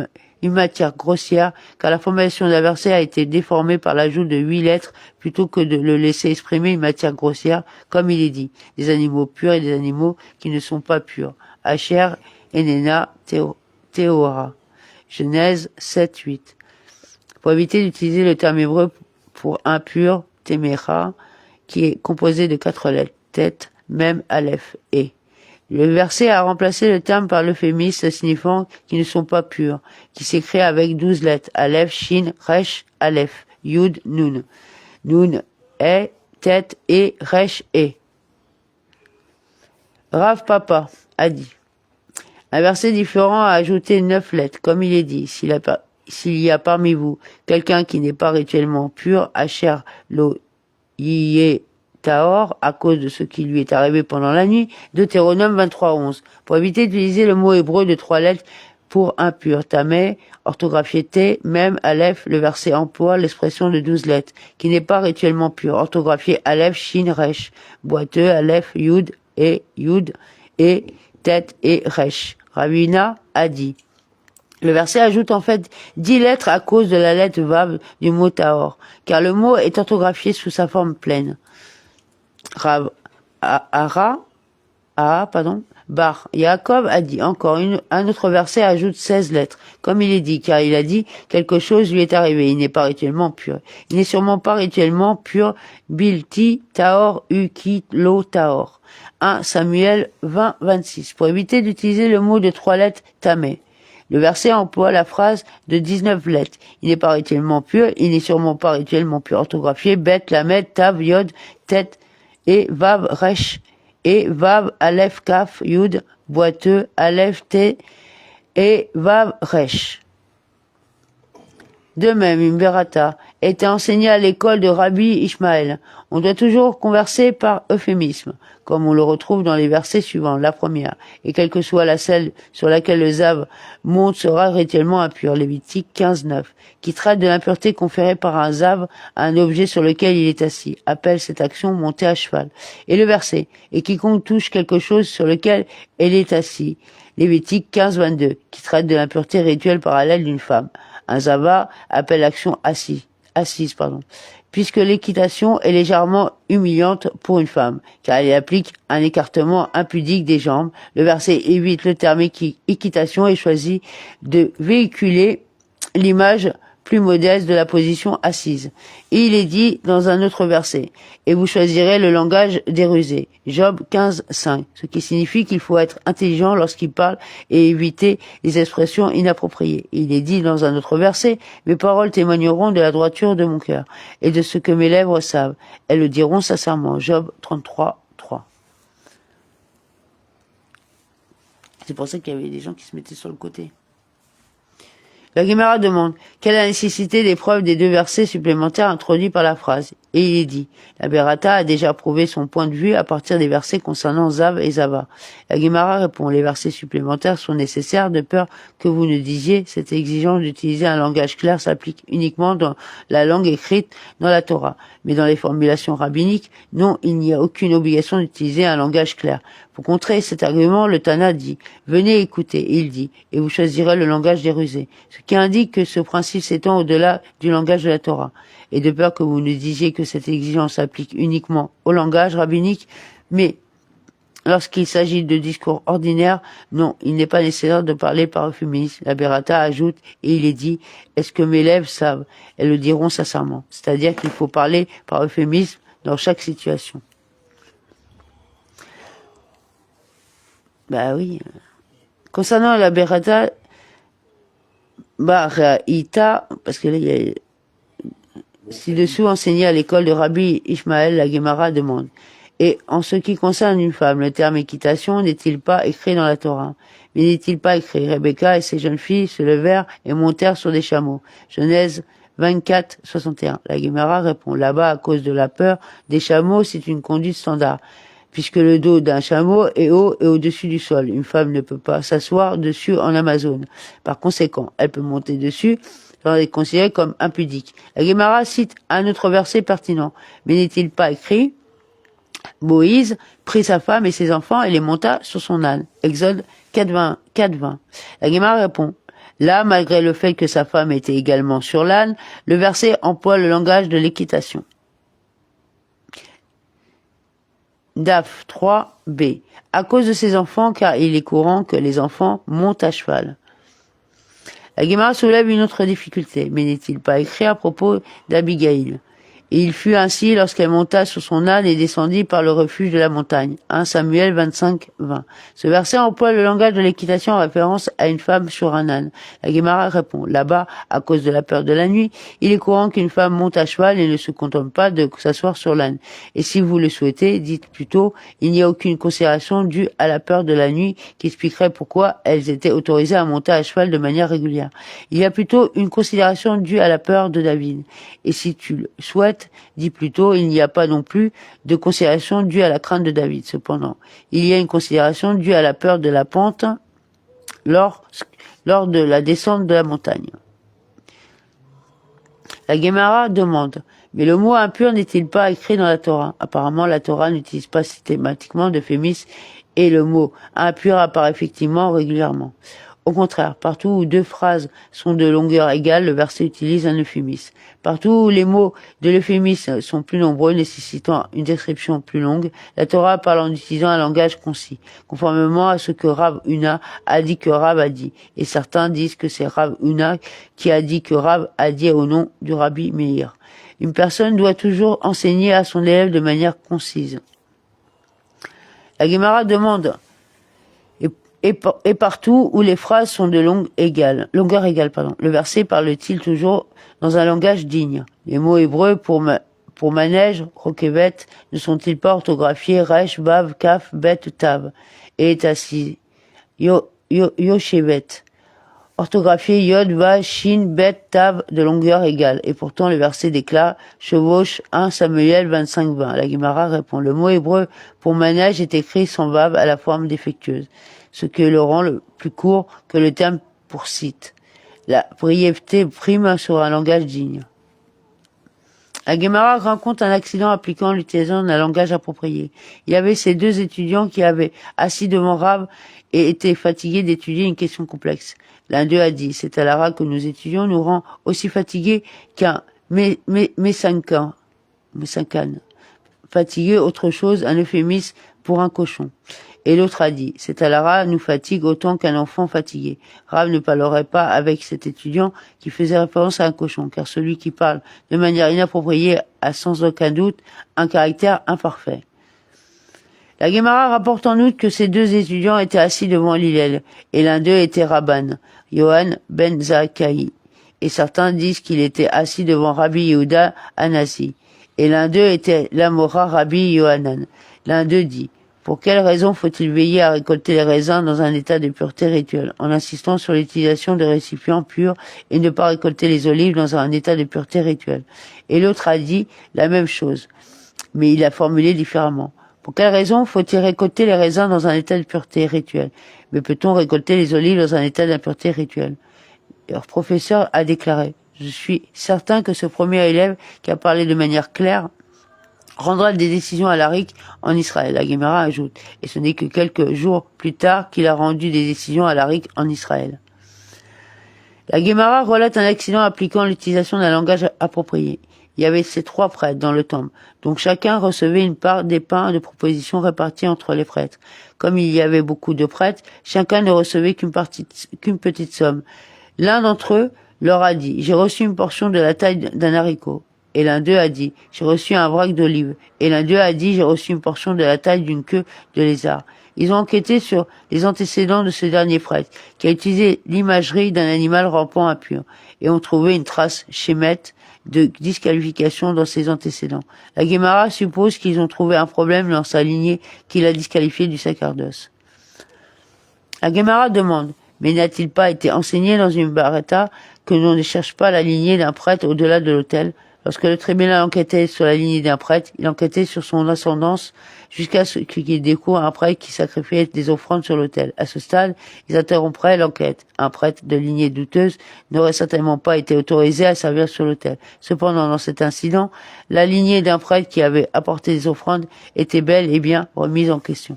une matière grossière, car la formulation d'un verset a été déformée par l'ajout de 8 lettres plutôt que de le laisser exprimer une matière grossière, comme il est dit, des animaux purs et des animaux qui ne sont pas purs. Asher, Enena, Théora. Genèse 7-8. Pour éviter d'utiliser le terme hébreu pour impur, Téméra, qui est composé de 4 lettres, tête, même, aleph, et. Le verset a remplacé le terme par l'euphémisme signifiant qu'ils ne sont pas purs, qui s'écrit avec 12 lettres, aleph, shin, resh, aleph, yud, nun. Nun, est, tête, et, resh, et. Rav Papa a dit, un verset différent a ajouté 9 lettres, comme il est dit, s'il y a parmi vous quelqu'un qui n'est pas rituellement pur, Asher lo yiyeh Tahor, à cause de ce qui lui est arrivé pendant la nuit, Deutéronome 23:11. Pour éviter d'utiliser le mot hébreu de 3 lettres pour impur, tamé, orthographié T, même aleph, le verset emploie l'expression de 12 lettres, qui n'est pas rituellement pur, orthographié aleph, shin, resh, boiteux, aleph, yud, et tête et resh. Ravina a dit. Le verset ajoute en fait 10 lettres à cause de la lettre vav du mot tahor, car le mot est orthographié sous sa forme pleine. Rav Bar Yaakov a dit encore un autre verset ajoute 16 lettres, comme il est dit, car il a dit quelque chose lui est arrivé, il n'est pas rituellement pur. Il n'est sûrement pas rituellement pur, Bilti Tahor Uki Lo Tahor. 1 Samuel 20-26, pour éviter d'utiliser le mot de 3 lettres tamé. Le verset emploie la phrase de 19 lettres. Il n'est pas rituellement pur, il n'est sûrement pas rituellement pur. Orthographié, bet, lamed, tav, yod, tête, et vav, resh, et vav, aleph, kaf, yud, boiteux, aleph, t, et vav, resh. De même, une berata était enseignée à l'école de Rabbi Ishmael. On doit toujours converser par euphémisme, comme on le retrouve dans les versets suivants, la première, et quelle que soit la selle sur laquelle le zav monte sera rituellement impur, Lévitique 15-9, qui traite de l'impureté conférée par un zav à un objet sur lequel il est assis, appelle cette action monter à cheval. Et le verset, et quiconque touche quelque chose sur lequel elle est assis, Lévitique 15-22, qui traite de l'impureté rituelle parallèle d'une femme. Un zava appelle l'action assise, puisque l'équitation est légèrement humiliante pour une femme, car elle applique un écartement impudique des jambes. Le verset évite le terme équitation et choisit de véhiculer l'image plus modeste de la position assise. Et il est dit dans un autre verset, et vous choisirez le langage des rusés. Job 15, 5. Ce qui signifie qu'il faut être intelligent lorsqu'il parle et éviter les expressions inappropriées. Et il est dit dans un autre verset, mes paroles témoigneront de la droiture de mon cœur et de ce que mes lèvres savent. Elles le diront sincèrement. Job 33, 3. C'est pour ça qu'il y avait des gens qui se mettaient sur le côté. La Guémara demande quelle est la nécessité des preuves des deux versets supplémentaires introduits par la phrase. Et il est dit, la Berata a déjà prouvé son point de vue à partir des versets concernant Zav et Zava. La Guémara répond, les versets supplémentaires sont nécessaires de peur que vous ne disiez, cette exigence d'utiliser un langage clair s'applique uniquement dans la langue écrite dans la Torah. Mais dans les formulations rabbiniques, non, il n'y a aucune obligation d'utiliser un langage clair. Pour contrer cet argument, le Tana dit, venez écouter, il dit, et vous choisirez le langage des rusés. Ce qui indique que ce principe s'étend au-delà du langage de la Torah. Et de peur que vous ne disiez que cette exigence s'applique uniquement au langage rabbinique, mais lorsqu'il s'agit de discours ordinaires, non, il n'est pas nécessaire de parler par euphémisme. La Berata ajoute, et il est dit, est-ce que mes lèvres savent? Elles le diront sincèrement. C'est-à-dire qu'il faut parler par euphémisme dans chaque situation. Bah oui. Concernant la Berata, Ita, parce que là, il y a ci-dessous enseigné à l'école de Rabbi Ishmael, la Guémara demande. Et en ce qui concerne une femme, le terme équitation n'est-il pas écrit dans la Torah? Mais n'est-il pas écrit? Rebecca et ses jeunes filles se levèrent et montèrent sur des chameaux. Genèse 24, 61. La Guémara répond, là-bas, à cause de la peur des chameaux, c'est une conduite standard. Puisque le dos d'un chameau est haut et au-dessus du sol. Une femme ne peut pas s'asseoir dessus en Amazone. Par conséquent, elle peut monter dessus sans être considérée comme impudique. La Guémara cite un autre verset pertinent. Mais n'est-il pas écrit, Moïse prit sa femme et ses enfants et les monta sur son âne. Exode 4, 20. La Guémara répond, là, malgré le fait que sa femme était également sur l'âne, le verset emploie le langage de l'équitation. Daf 3b. À cause de ses enfants, car il est courant que les enfants montent à cheval. La Guémara soulève une autre difficulté, mais n'est-il pas écrit à propos d'Abigaïl? Et il fut ainsi lorsqu'elle monta sur son âne et descendit par le refuge de la montagne. 1 Samuel 25, 20. Ce verset emploie le langage de l'équitation en référence à une femme sur un âne. La Guémara répond, là-bas, à cause de la peur de la nuit, il est courant qu'une femme monte à cheval et ne se contente pas de s'asseoir sur l'âne. Et si vous le souhaitez, dites plutôt, il n'y a aucune considération due à la peur de la nuit qui expliquerait pourquoi elles étaient autorisées à monter à cheval de manière régulière. Il y a plutôt une considération due à la peur de David. Et si tu le souhaites, dit plutôt, il n'y a pas non plus de considération due à la crainte de David. Cependant, il y a une considération due à la peur de la pente lors de la descente de la montagne. La Guémara demande, mais le mot impur n'est-il pas écrit dans la Torah? Apparemment, la Torah n'utilise pas systématiquement d'euphémisme et le mot impur apparaît effectivement régulièrement. Au contraire, partout où deux phrases sont de longueur égale, le verset utilise un euphémisme. Partout où les mots de l'euphémisme sont plus nombreux, nécessitant une description plus longue, la Torah parle en utilisant un langage concis, conformément à ce que Rav Huna a dit que Rav a dit. Et certains disent que c'est Rav Huna qui a dit que Rav a dit au nom du Rabbi Meir. Une personne doit toujours enseigner à son élève de manière concise. La Guémara demande, et partout où les phrases sont de longueur égale, le verset parle-t-il toujours dans un langage digne? Les mots hébreux pour manège, rokevet, ne sont-ils pas orthographiés resh, vav, kaf, bet, tav, et est assis, yoshevet, orthographié yod, vav, shin, bet, tav, de longueur égale. Et pourtant le verset déclare, chevauche 1 Samuel 25, 20. La Guémara répond, le mot hébreu pour manège est écrit sans vav à la forme défectueuse, ce qui le rend le plus court que le terme pour site. La brièveté prime sur un langage digne. La Guémara raconte un accident appliquant l'utilisation d'un langage approprié. Il y avait ces deux étudiants qui avaient assis devant Rav et étaient fatigués d'étudier une question complexe. L'un d'eux a dit, c'est à l'ara que nous étudions nous rend aussi fatigués qu'un messincan. Fatigué, autre chose, un euphémisme pour un cochon. Et l'autre a dit, cet Alara nous fatigue autant qu'un enfant fatigué. Rav ne parlerait pas avec cet étudiant qui faisait référence à un cochon, car celui qui parle de manière inappropriée a sans aucun doute un caractère imparfait. La Guémara rapporte en outre que ces deux étudiants étaient assis devant l'Hillel, et l'un d'eux était Rabban, Yohan ben Zakkai, et certains disent qu'il était assis devant Rabbi Yehuda Anasi, et l'un d'eux était l'Amora Rabbi Yohanan. L'un d'eux dit, pour quelle raison faut-il veiller à récolter les raisins dans un état de pureté rituelle, en insistant sur l'utilisation de récipients purs et ne pas récolter les olives dans un état de pureté rituelle? Et l'autre a dit la même chose, mais il a formulé différemment. Pour quelle raison faut-il récolter les raisins dans un état de pureté rituelle? Mais peut-on récolter les olives dans un état d'impureté rituelle? Leur professeur a déclaré, je suis certain que ce premier élève qui a parlé de manière claire rendra des décisions halakhiques en Israël. La Guémara ajoute, et ce n'est que quelques jours plus tard qu'il a rendu des décisions halakhiques en Israël. La Guémara relate un accident impliquant l'utilisation d'un langage approprié. Il y avait ces 3 prêtres dans le temple, donc chacun recevait une part des pains de proposition répartis entre les prêtres. Comme il y avait beaucoup de prêtres, chacun ne recevait qu'une petite somme. L'un d'entre eux leur a dit, j'ai reçu une portion de la taille d'un haricot. Et l'un d'eux a dit, j'ai reçu un vrac d'olive. Et l'un d'eux a dit, j'ai reçu une portion de la taille d'une queue de lézard. Ils ont enquêté sur les antécédents de ce dernier prêtre, qui a utilisé l'imagerie d'un animal rampant impur, et ont trouvé une trace chémette de disqualification dans ses antécédents. La Guémara suppose qu'ils ont trouvé un problème dans sa lignée qui l'a disqualifié du sacerdoce. La Guémara demande, mais n'a-t-il pas été enseigné dans une barretta que l'on ne cherche pas la lignée d'un prêtre au-delà de l'autel? Lorsque le tribunal enquêtait sur la lignée d'un prêtre, il enquêtait sur son ascendance jusqu'à ce qu'il découvre un prêtre qui sacrifiait des offrandes sur l'autel. À ce stade, ils interrompraient l'enquête. Un prêtre de lignée douteuse n'aurait certainement pas été autorisé à servir sur l'autel. Cependant, dans cet incident, la lignée d'un prêtre qui avait apporté des offrandes était bel et bien remise en question.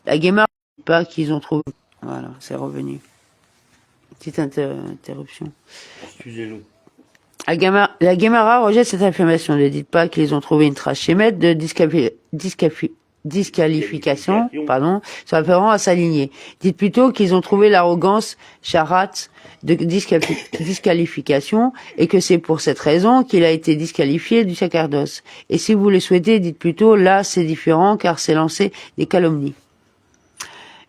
La Guémara ne dit pas qu'ils ont trouvé. Voilà, c'est revenu. Petite interruption. Excusez-nous. La Guémara rejette cette affirmation. Ne dites pas qu'ils ont trouvé une trace chémette de disqualification, se référant à sa lignée. Dites plutôt qu'ils ont trouvé l'arrogance charat de disqualification et que c'est pour cette raison qu'il a été disqualifié du sacerdoce. Et si vous le souhaitez, dites plutôt là c'est différent car c'est lancer des calomnies.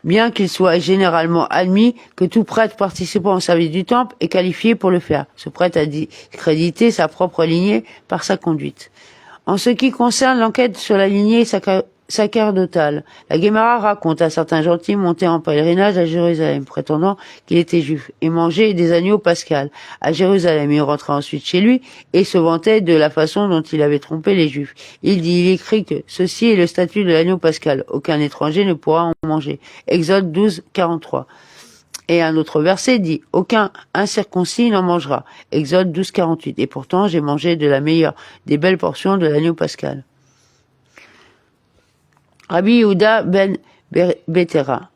Bien qu'il soit généralement admis que tout prêtre participant au service du temple est qualifié pour le faire. Ce prêtre a discrédité sa propre lignée par sa conduite. En ce qui concerne l'enquête sur la lignée sacerdotale, la Guémara raconte un certain gentil monté en pèlerinage à Jérusalem, prétendant qu'il était juif, et mangeait des agneaux pascals à Jérusalem. Il rentra ensuite chez lui et se vantait de la façon dont il avait trompé les juifs. Il écrit que ceci est le statut de l'agneau pascal, aucun étranger ne pourra en manger. Exode 12, 43. Et un autre verset dit, aucun incirconcis n'en mangera. Exode 12, 48. Et pourtant, j'ai mangé de la meilleure des belles portions de l'agneau pascal. Rabbi Yehuda ben Betera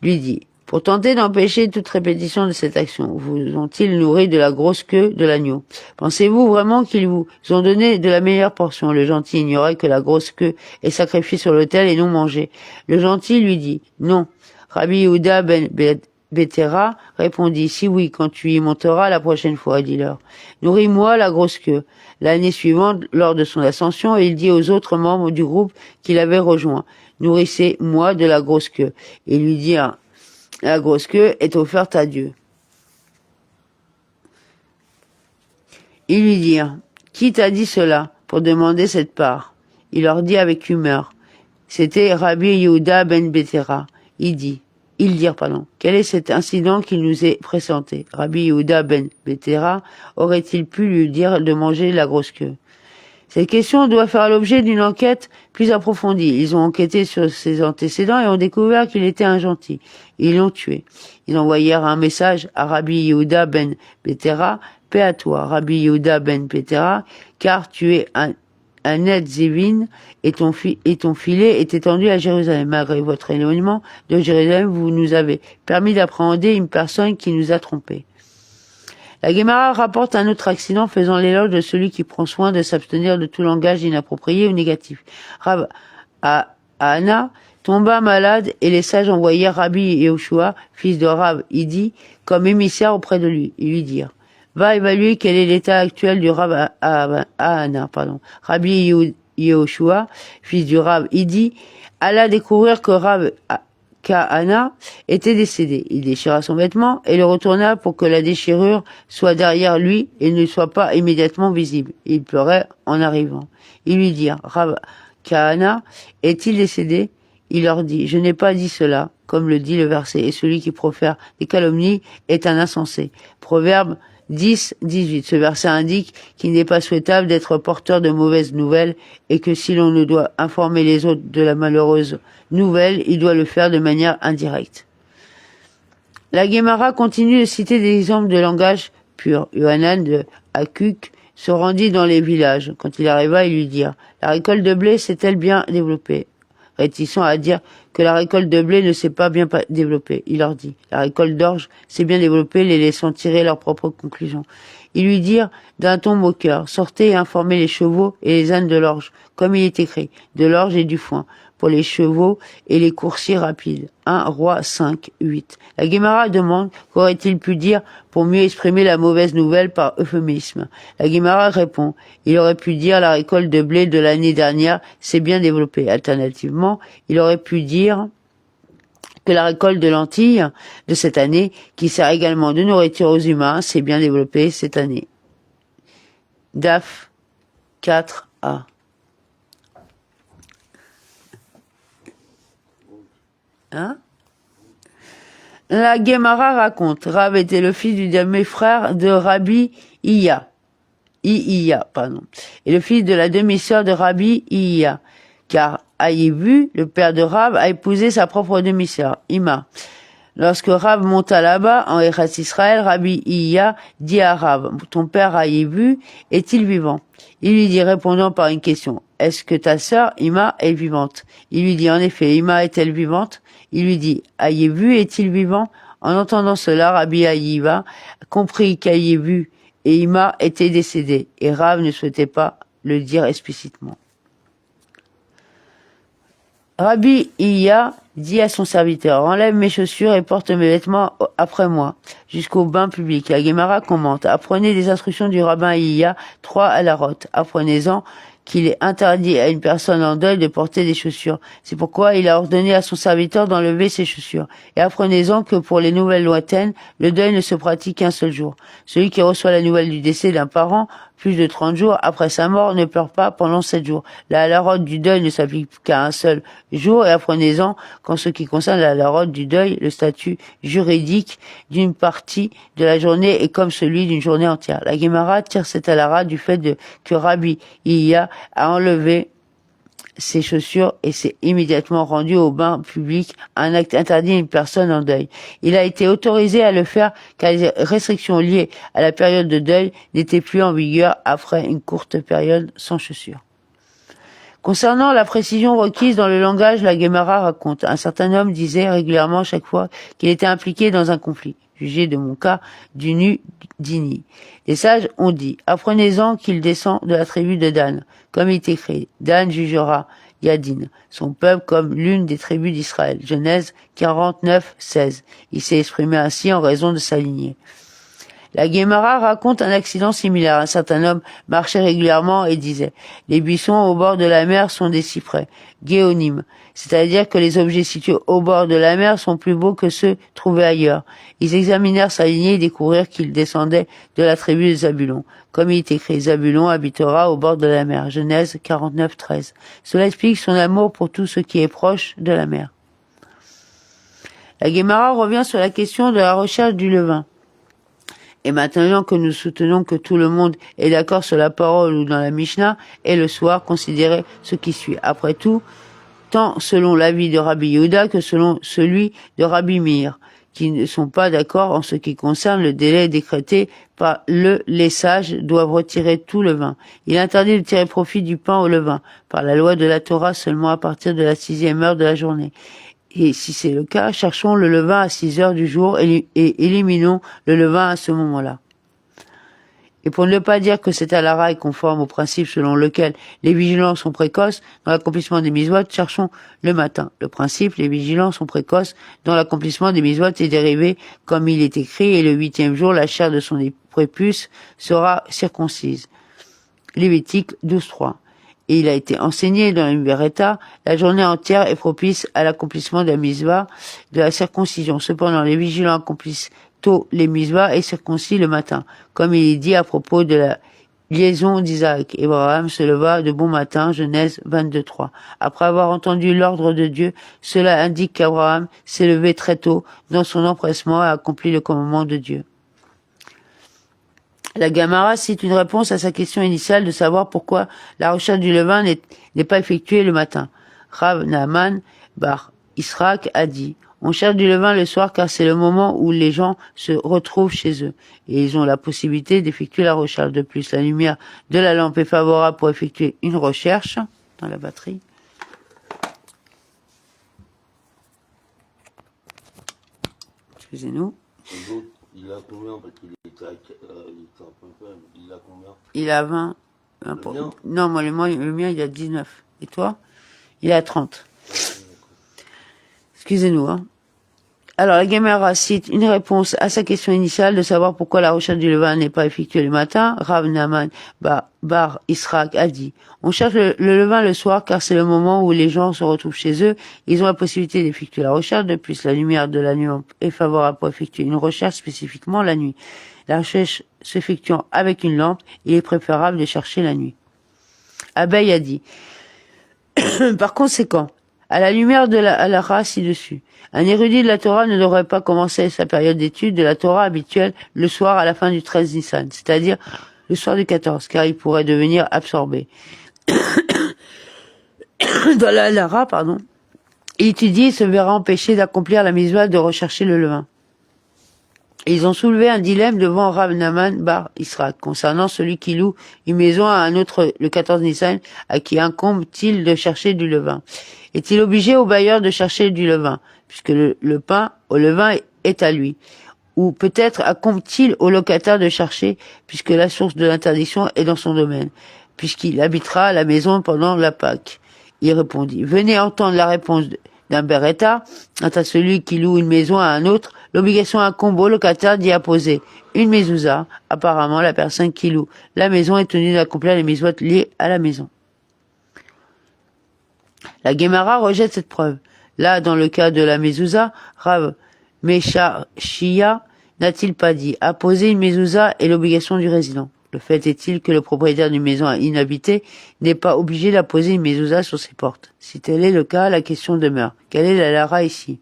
lui dit, pour tenter d'empêcher toute répétition de cette action, vous ont-ils nourri de la grosse queue de l'agneau? Pensez-vous vraiment qu'ils vous ont donné de la meilleure portion? Le gentil ignorait que la grosse queue est sacrifiée sur l'autel et non mangée. Le gentil lui dit, non. Rabbi Yehuda ben Betera répondit, si oui, quand tu y monteras la prochaine fois, dis-leur. Nourris-moi la grosse queue. L'année suivante, lors de son ascension, il dit aux autres membres du groupe qu'il avait rejoint, nourrissez-moi de la grosse queue. Et lui dit, la grosse queue est offerte à Dieu. Ils lui dirent, qui t'a dit cela pour demander cette part? Il leur dit avec humeur, c'était Rabbi Yehuda ben Betera. Ils dirent, quel est cet incident qui nous est présenté? Rabbi Yehuda ben Betera aurait-il pu lui dire de manger la grosse queue? Cette question doit faire l'objet d'une enquête plus approfondie. Ils ont enquêté sur ses antécédents et ont découvert qu'il était un gentil. Ils l'ont tué. Ils envoyèrent un message à Rabbi Yehuda ben Betera, paix à toi, Rabbi Yehuda ben Betera, car tu es un aide zivin et ton filet est étendu à Jérusalem. Malgré votre éloignement de Jérusalem, vous nous avez permis d'appréhender une personne qui nous a trompés. La Guémara rapporte un autre accident faisant l'éloge de celui qui prend soin de s'abstenir de tout langage inapproprié ou négatif. Rav Anna, tomba malade et les sages envoyèrent Rabbi Yehoshua, fils de Rav Idi, comme émissaire auprès de lui. Ils lui dirent, va évaluer quel est l'état actuel du Rav Anna. Rabbi Yehoshua, fils du Rav Idi, alla découvrir que Rav Kahana était décédé. Il déchira son vêtement et le retourna pour que la déchirure soit derrière lui et ne soit pas immédiatement visible. Il pleurait en arrivant. Ils lui dirent, Rav Kahana est-il décédé? Il leur dit, je n'ai pas dit cela, comme le dit le verset, et celui qui profère des calomnies est un insensé. Proverbe 10, 18. Ce verset indique qu'il n'est pas souhaitable d'être porteur de mauvaises nouvelles et que si l'on ne doit informer les autres de la malheureuse nouvelle, il doit le faire de manière indirecte. La Guémara continue de citer des exemples de langage pur. Yohanan de Hakuk se rendit dans les villages. Quand il arriva, il lui dirent, la récolte de blé s'est-elle bien développée? Réticent à dire que la récolte de blé ne s'est pas bien développée. Il leur dit, la récolte d'orge s'est bien développée, les laissant tirer leurs propres conclusions. Ils lui dirent d'un ton moqueur, sortez et informez les chevaux et les ânes de l'orge, comme il est écrit, de l'orge et du foin, pour les chevaux et les coursiers rapides. 1 Roi 5, 8. La Guémara demande qu'aurait-il pu dire pour mieux exprimer la mauvaise nouvelle par euphémisme. La Guémara répond, il aurait pu dire la récolte de blé de l'année dernière s'est bien développée. Alternativement, il aurait pu dire que la récolte de lentilles de cette année, qui sert également de nourriture aux humains, s'est bien développée cette année. DAF 4a. Hein? La Guémara raconte, Rav était le fils du demi-frère de Rabbi Iya, et le fils de la demi-sœur de Rabbi Iya, car Aïbu, le père de Rav, a épousé sa propre demi-sœur, Ima. Lorsque Rav monta là-bas, en Eretz Israël, Rabbi Iya dit à Rav, ton père Aïbu est-il vivant? Il lui dit, répondant par une question, est-ce que ta sœur Ima est vivante? Il lui dit, en effet, Ima est-elle vivante? Il lui dit, Aïbu est-il vivant? En entendant cela, Rabbi Aïba comprit qu'Aïbu et Ima étaient décédés, et Rav ne souhaitait pas le dire explicitement. Rabbi Iya dit à son serviteur, enlève mes chaussures et porte mes vêtements après moi, jusqu'au bain public. La Guémara commente, apprenez des instructions du rabbin Iya, 3 à la rote. Apprenez-en qu'il est interdit à une personne en deuil de porter des chaussures. C'est pourquoi il a ordonné à son serviteur d'enlever ses chaussures. Et apprenez-en que pour les nouvelles lointaines, le deuil ne se pratique qu'un seul jour. Celui qui reçoit la nouvelle du décès d'un parent, plus de 30 jours après sa mort, ne pleure pas pendant 7 jours. La halarote du deuil ne s'applique qu'à un seul jour, et apprenez-en qu'en ce qui concerne la halarote du deuil, le statut juridique d'une partie de la journée est comme celui d'une journée entière. La Guémara tire cette halara du fait que Rabbi Iya a enlevé ses chaussures et s'est immédiatement rendu au bain public, un acte interdit à une personne en deuil. Il a été autorisé à le faire car les restrictions liées à la période de deuil n'étaient plus en vigueur après une courte période sans chaussures. Concernant la précision requise dans le langage, la Guémara raconte, un certain homme disait régulièrement chaque fois qu'il était impliqué dans un conflit. Jugez de mon cas du nu d'Ini. Les sages ont dit, apprenez-en qu'il descend de la tribu de Dan, comme il est écrit, Dan jugera Yadin, son peuple comme l'une des tribus d'Israël. Genèse 49, 16. Il s'est exprimé ainsi en raison de sa lignée. La Guémara raconte un accident similaire. Un certain homme marchait régulièrement et disait, les buissons au bord de la mer sont des cyprès, géonymes, c'est-à-dire que les objets situés au bord de la mer sont plus beaux que ceux trouvés ailleurs. Ils examinèrent sa lignée et découvrirent qu'il descendait de la tribu de Zabulon. Comme il est écrit, Zabulon habitera au bord de la mer. Genèse 49, 13. Cela explique son amour pour tout ce qui est proche de la mer. La Guémara revient sur la question de la recherche du levain. Et maintenant que nous soutenons que tout le monde est d'accord sur la parole ou dans la Mishnah, et le soir, considérez ce qui suit. Après tout, tant selon l'avis de Rabbi Yehuda que selon celui de Rabbi Meir, qui ne sont pas d'accord en ce qui concerne le délai décrété par les sages doivent retirer tout levain. Il est interdit de tirer profit du pain au levain, par la loi de la Torah seulement à partir de la 6e heure de la journée. Et si c'est le cas, cherchons le levain à 6 heures du jour et éliminons le levain à ce moment-là. Et pour ne pas dire que cette halara est conforme au principe selon lequel les vigilants sont précoces dans l'accomplissement des mitzvot, cherchons le matin. Le principe, les vigilants sont précoces dans l'accomplissement des mitzvot est dérivé comme il est écrit, et le 8e jour, la chair de son prépuce sera circoncise. Lévitique 12.3. Et il a été enseigné dans le Beretta, la journée entière est propice à l'accomplissement de la mitzvah de la circoncision. Cependant, les vigilants accomplissent tôt les mitzvahs et circoncis le matin, comme il est dit à propos de la liaison d'Isaac. Abraham se leva de bon matin, Genèse 22.3. Après avoir entendu l'ordre de Dieu, cela indique qu'Abraham s'est levé très tôt dans son empressement et a accompli le commandement de Dieu. La Gemara cite une réponse à sa question initiale de savoir pourquoi la recherche du levain n'est pas effectuée le matin. Rav Naaman bar Israq a dit: on cherche du levain le soir car c'est le moment où les gens se retrouvent chez eux et ils ont la possibilité d'effectuer la recherche. De plus, la lumière de la lampe est favorable pour effectuer une recherche dans la batterie. Excusez-nous. Il a combien parce qu'il était un peu faible. Il a combien? Il a 20. Non, moi, le mien, il a 19. Et toi? Il a 30. Excusez-nous, hein. Alors, la Gemara cite une réponse à sa question initiale de savoir pourquoi la recherche du levain n'est pas effectuée le matin. Rav Naaman bar Israq a dit: on cherche le levain le soir car c'est le moment où les gens se retrouvent chez eux. Ils ont la possibilité d'effectuer la recherche. De plus, la lumière de la nuit est favorable pour effectuer une recherche spécifiquement la nuit. La recherche s'effectuant avec une lampe, il est préférable de chercher la nuit. Abeille a dit: par conséquent, à la lumière de la halakha ci-dessus, un érudit de la Torah ne devrait pas commencer sa période d'étude de la Torah habituelle le soir à la fin du 13 Nissan, c'est-à-dire le soir du 14, car il pourrait devenir absorbé. Dans la halakha, il étudie et se verra empêché d'accomplir la mitzvah de rechercher le levain. Ils ont soulevé un dilemme devant Rav Naaman bar Israq concernant celui qui loue une maison à un autre le 14 Nissan, à qui incombe-t-il de chercher du levain? Est-il obligé au bailleur de chercher du levain, puisque le pain au levain est à lui? Ou peut-être incombe-t-il au locataire de chercher, puisque la source de l'interdiction est dans son domaine, puisqu'il habitera à la maison pendant la Pâque? Il répondit: venez entendre la réponse d'un Beretta. Quant à celui qui loue une maison à un autre, l'obligation incombe au locataire d'y apposer une mezouza. Apparemment, la personne qui loue la maison est tenue d'accomplir les mitzvot liées à la maison. La Gemara rejette cette preuve. Là, dans le cas de la mezouza, Rav Mesha Shia n'a-t-il pas dit: apposer une mezouza est l'obligation du résident? Le fait est-il que le propriétaire d'une maison inhabitée n'est pas obligé d'apposer une mezouza sur ses portes? Si tel est le cas, la question demeure: quelle est la lara ici?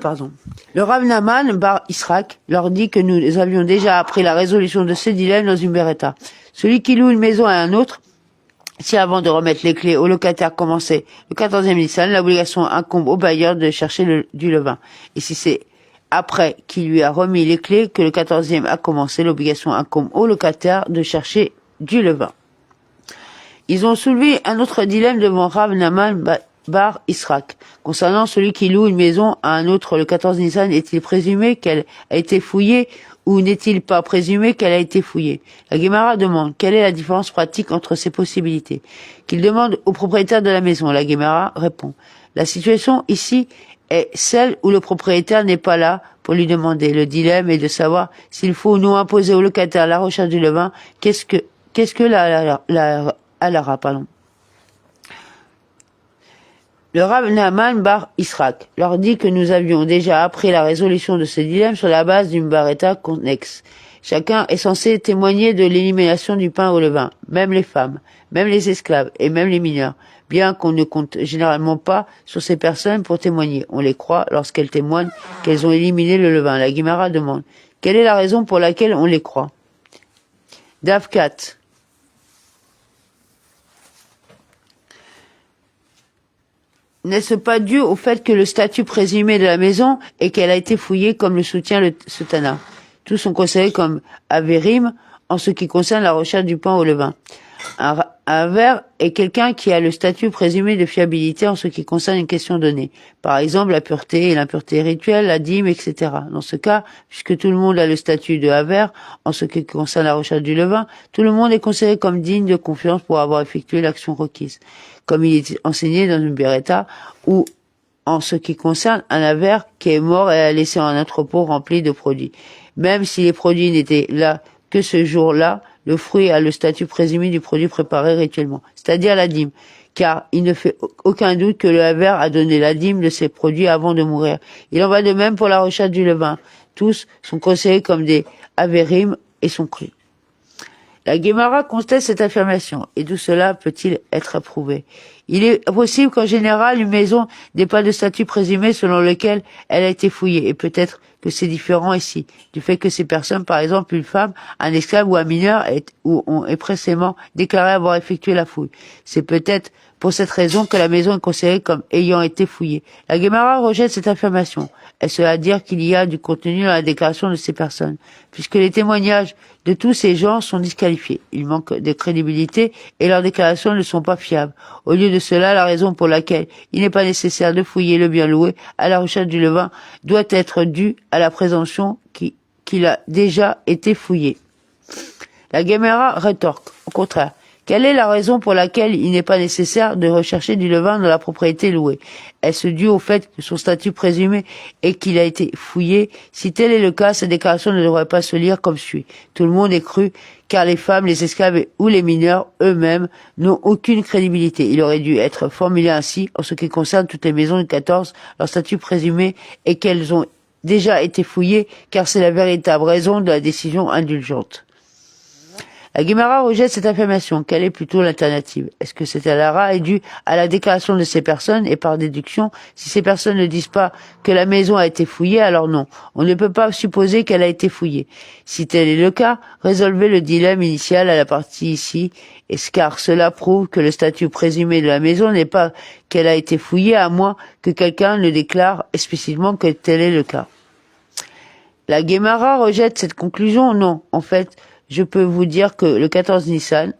Pardon. Le Rav Naaman bar Israq leur dit que nous avions déjà appris la résolution de ce dilemme dans une Beretta. Celui qui loue une maison à un autre, si avant de remettre les clés au locataire commençait le 14e Nissan, l'obligation incombe au bailleur de chercher du levain. Et si c'est après qu'il lui a remis les clés que le 14e a commencé, l'obligation incombe au locataire de chercher du levain. Ils ont soulevé un autre dilemme devant Rav Naaman bar Israq concernant celui qui loue une maison à un autre le 14 Nissan. Est-il présumé qu'elle a été fouillée ou n'est-il pas présumé qu'elle a été fouillée? La Gemara demande quelle est la différence pratique entre ces possibilités, qu'il demande au propriétaire de la maison. La Gemara répond: la situation ici est celle où le propriétaire n'est pas là pour lui demander. Le dilemme est de savoir s'il faut ou non imposer au locataire la recherche du levain. Qu'est-ce que la halara, pardon. Le Rav Naaman bar Israq leur dit que nous avions déjà appris la résolution de ce dilemme sur la base d'une Beretta connexe. Chacun est censé témoigner de l'élimination du pain au levain, même les femmes, même les esclaves et même les mineurs, bien qu'on ne compte généralement pas sur ces personnes pour témoigner. On les croit lorsqu'elles témoignent qu'elles ont éliminé le levain. La Gemara demande quelle est la raison pour laquelle on les croit. Daf 4. N'est-ce pas dû au fait que le statut présumé de la maison est qu'elle a été fouillée, comme le soutient ce Tana? Tous sont considérés comme avérim en ce qui concerne la recherche du pain au levain. Un ver est quelqu'un qui a le statut présumé de fiabilité en ce qui concerne une question donnée. Par exemple, la pureté et l'impureté rituelle, la dîme, etc. Dans ce cas, puisque tout le monde a le statut de aver en ce qui concerne la recherche du levain, tout le monde est considéré comme digne de confiance pour avoir effectué l'action requise. Comme il est enseigné dans une beretta, ou en ce qui concerne un aver qui est mort et a laissé un entrepôt rempli de produits. Même si les produits n'étaient là que ce jour-là, le fruit a le statut présumé du produit préparé rituellement, c'est-à-dire la dîme, car il ne fait aucun doute que le aver a donné la dîme de ses produits avant de mourir. Il en va de même pour la recherche du levain. Tous sont considérés comme des avérim et sont crus. La Guémara conteste cette affirmation, et d'où cela peut-il être approuvé? Il est possible qu'en général, une maison n'ait pas de statut présumé selon lequel elle a été fouillée, et peut-être que c'est différent ici, du fait que ces personnes, par exemple une femme, un esclave ou un mineur, ont expressément déclaré avoir effectué la fouille. C'est peut-être pour cette raison que la maison est considérée comme ayant été fouillée. La Guémara rejette cette affirmation. Elle se à dire qu'il y a du contenu dans la déclaration de ces personnes, puisque les témoignages de tous ces gens sont disqualifiés. Ils manquent de crédibilité et leurs déclarations ne sont pas fiables. Au lieu de cela, la raison pour laquelle il n'est pas nécessaire de fouiller le bien loué à la recherche du levain doit être due à la présomption qu'il a déjà été fouillé. La Guémara rétorque, au contraire. Quelle est la raison pour laquelle il n'est pas nécessaire de rechercher du levain dans la propriété louée? Est-ce dû au fait que son statut présumé est qu'il a été fouillé? Si tel est le cas, cette déclaration ne devrait pas se lire comme suit. Tout le monde est cru, car les femmes, les esclaves ou les mineurs eux-mêmes n'ont aucune crédibilité. Il aurait dû être formulé ainsi, en ce qui concerne toutes les maisons du 14, leur statut présumé est qu'elles ont déjà été fouillées, car c'est la véritable raison de la décision indulgente. La Guémara rejette cette affirmation. Quelle est plutôt l'alternative? Est-ce que cette alara est due à la déclaration de ces personnes et par déduction, si ces personnes ne disent pas que la maison a été fouillée, alors non. On ne peut pas supposer qu'elle a été fouillée. Si tel est le cas, résolvez le dilemme initial à la partie ici, car cela prouve que le statut présumé de la maison n'est pas qu'elle a été fouillée, à moins que quelqu'un ne déclare explicitement que tel est le cas. La Guémara rejette cette conclusion? Non. En fait, je peux vous dire que le 14 Nissan,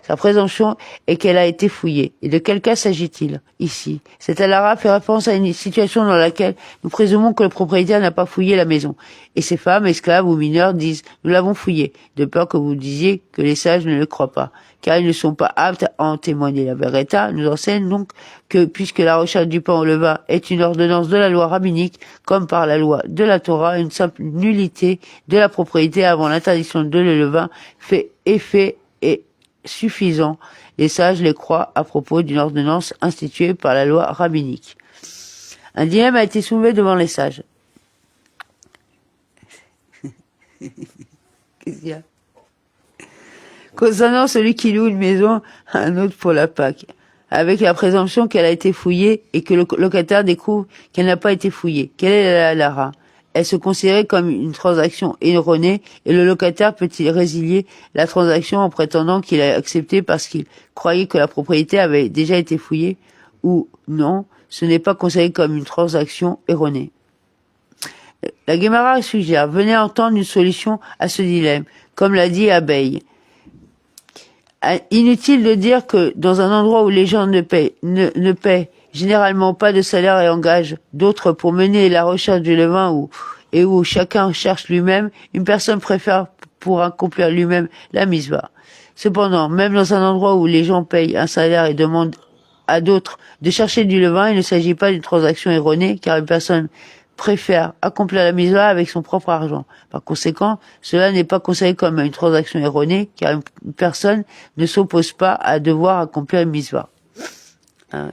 sa présomption est qu'elle a été fouillée. Et de quel cas s'agit-il ici? Cette alara fait référence à une situation dans laquelle nous présumons que le propriétaire n'a pas fouillé la maison. Et ces femmes, esclaves ou mineurs disent « Nous l'avons fouillée », de peur que vous disiez que les sages ne le croient pas, car ils ne sont pas aptes à en témoigner. La Beretta nous enseigne donc que, puisque la recherche du pain au levain est une ordonnance de la loi rabbinique, comme par la loi de la Torah, une simple nullité de la propriété avant l'interdiction de le levain fait effet et suffisant. Les sages les croient à propos d'une ordonnance instituée par la loi rabbinique. Un dilemme a été soulevé devant les sages. Qu'est-ce qu'il y a? Concernant celui qui loue une maison à un autre pour la Pâque, avec la présomption qu'elle a été fouillée et que le locataire découvre qu'elle n'a pas été fouillée. Quelle est la lara? Elle se considérait comme une transaction erronée et le locataire peut-il résilier la transaction en prétendant qu'il a accepté parce qu'il croyait que la propriété avait déjà été fouillée ou non, ce n'est pas considéré comme une transaction erronée. La Guémara suggère, venez entendre une solution à ce dilemme, comme l'a dit Abeille. Inutile de dire que dans un endroit où les gens ne paient généralement pas de salaire et engagent d'autres pour mener la recherche du levain et où chacun cherche lui-même, une personne préfère pour accomplir lui-même la misva. Cependant, même dans un endroit où les gens payent un salaire et demandent à d'autres de chercher du levain, il ne s'agit pas d'une transaction erronée, car une personne préfère accomplir la misva avec son propre argent. Par conséquent, cela n'est pas considéré comme une transaction erronée, car une personne ne s'oppose pas à devoir accomplir une misva. Ah ouais.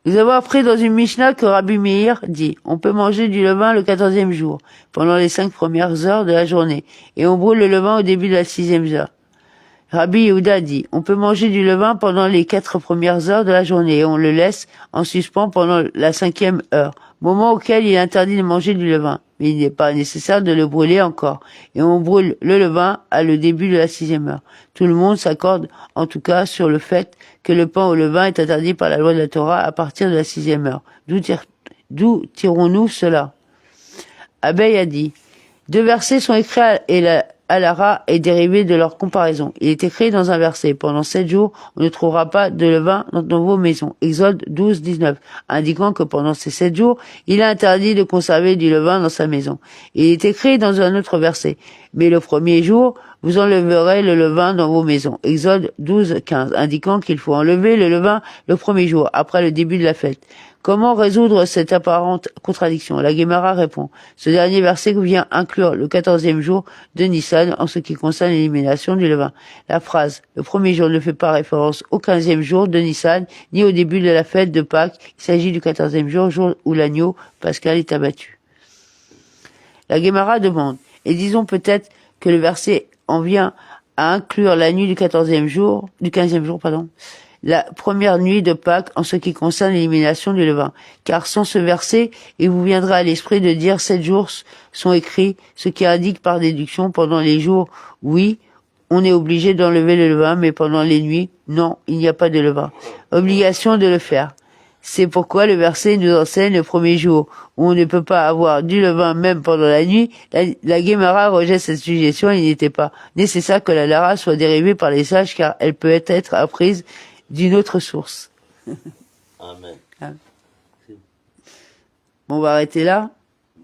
Nous avons appris dans une Mishnah que Rabbi Meir dit « On peut manger du levain le 14e jour, pendant les 5 premières heures de la journée, et on brûle le levain au début de la 6e heure. » Rabbi Yehuda dit, on peut manger du levain pendant les 4 premières heures de la journée et on le laisse en suspens pendant la 5e heure, moment auquel il est interdit de manger du levain. Mais il n'est pas nécessaire de le brûler encore. Et on brûle le levain à le début de la 6e heure. Tout le monde s'accorde en tout cas sur le fait que le pain au levain est interdit par la loi de la Torah à partir de la 6e heure. D'où D'où tirons-nous cela? Abeille a dit, 2 versets sont écrits à Lara et dérivés de leur comparaison. Il est écrit dans un verset, pendant 7 jours, on ne trouvera pas de levain dans vos maisons. Exode 12, 19, indiquant que pendant ces 7 jours, il a interdit de conserver du levain dans sa maison. Il est écrit dans un autre verset, mais le premier jour, vous enleverez le levain dans vos maisons. Exode 12, 15, indiquant qu'il faut enlever le levain le premier jour, après le début de la fête. Comment résoudre cette apparente contradiction? La Guémara répond, ce dernier verset vient inclure le 14e jour de Nissan en ce qui concerne l'élimination du levain. La phrase « le premier jour » ne fait pas référence au 15e jour de Nissan, ni au début de la fête de Pâques. Il s'agit du 14e jour, jour où l'agneau pascal est abattu. La Guémara demande, et disons peut-être que le verset en vient à inclure la nuit du 15e jour, la première nuit de Pâques en ce qui concerne l'élimination du levain. Car sans ce verset, il vous viendra à l'esprit de dire 7 jours sont écrits, ce qui indique par déduction pendant les jours, oui, on est obligé d'enlever le levain, mais pendant les nuits, non, il n'y a pas de levain. Obligation de le faire. C'est pourquoi le verset nous enseigne le premier jour où on ne peut pas avoir du levain même pendant la nuit. La Guémara rejette cette suggestion. Il n'était pas nécessaire que la Lara soit dérivée par les sages car elle peut être apprise d'une autre source. Amen. Ah. Bon, on va arrêter là.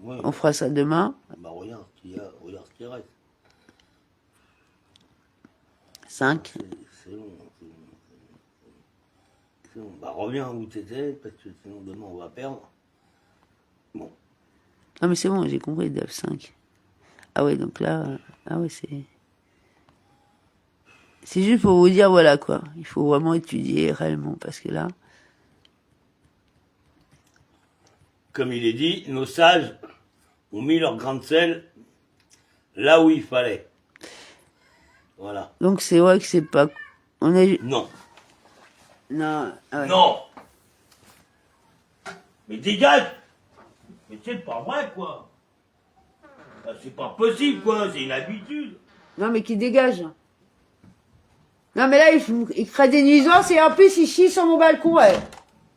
Ouais. On fera ça demain. Bah regarde ce qui reste. 5. C'est long. C'est long. Bah reviens où t'étais, parce que sinon demain on va perdre. Bon. Non mais c'est bon, j'ai compris, DAF 5. Ah ouais, donc là... Ah ouais, c'est... C'est juste pour vous dire, voilà quoi. Il faut vraiment étudier réellement, parce que là... Comme il est dit, nos sages ont mis leur grain de sel là où il fallait. Voilà. Donc c'est vrai que c'est pas... On est... Non. Non. Ah ouais. Non. Mais dégage. Mais c'est pas vrai, quoi. C'est pas possible, quoi. C'est une habitude. Non mais qui dégage. Non mais là, il crée des nuisances et en plus il chie sur mon balcon, ouais.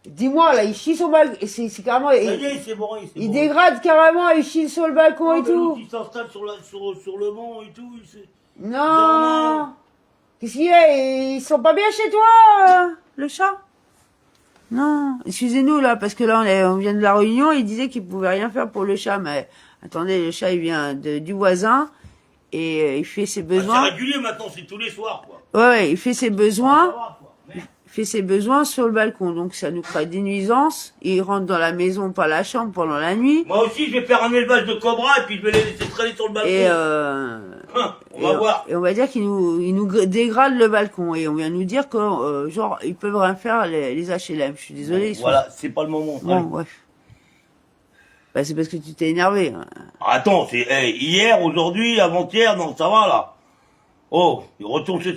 Dis-moi, là, il chie sur le balcon. C'est carrément... C'est bon, Il dégrade carrément, il chie sur le balcon et tout. Il s'installe sur le banc et tout. Non. Qu'est-ce qu'il y a? Ils sont pas bien chez toi, le chat? Non. Excusez-nous, là, parce que là, on vient de la réunion, il disait qu'il pouvait rien faire pour le chat, mais attendez, le chat, il vient du voisin et il fait ses besoins. C'est régulier maintenant, c'est tous les soirs, quoi. Ouais, il fait ses besoins. Ça va, quoi. Merde. Fait ses besoins sur le balcon, donc ça nous crée des nuisances. Il rentre dans la maison, pas la chambre pendant la nuit. Moi aussi, je vais faire un élevage de cobras et puis je vais les laisser traîner sur le balcon. Et on va voir. Et on va dire qu'il nous dégrade le balcon et on vient nous dire que genre ils peuvent rien faire les HLM. Je suis désolé. Bon, voilà, c'est pas le moment. Bon, bref. Bah c'est parce que tu t'es énervé. Hein. Attends, c'est hier, aujourd'hui, avant-hier, non, ça va là. Oh, il retourne chez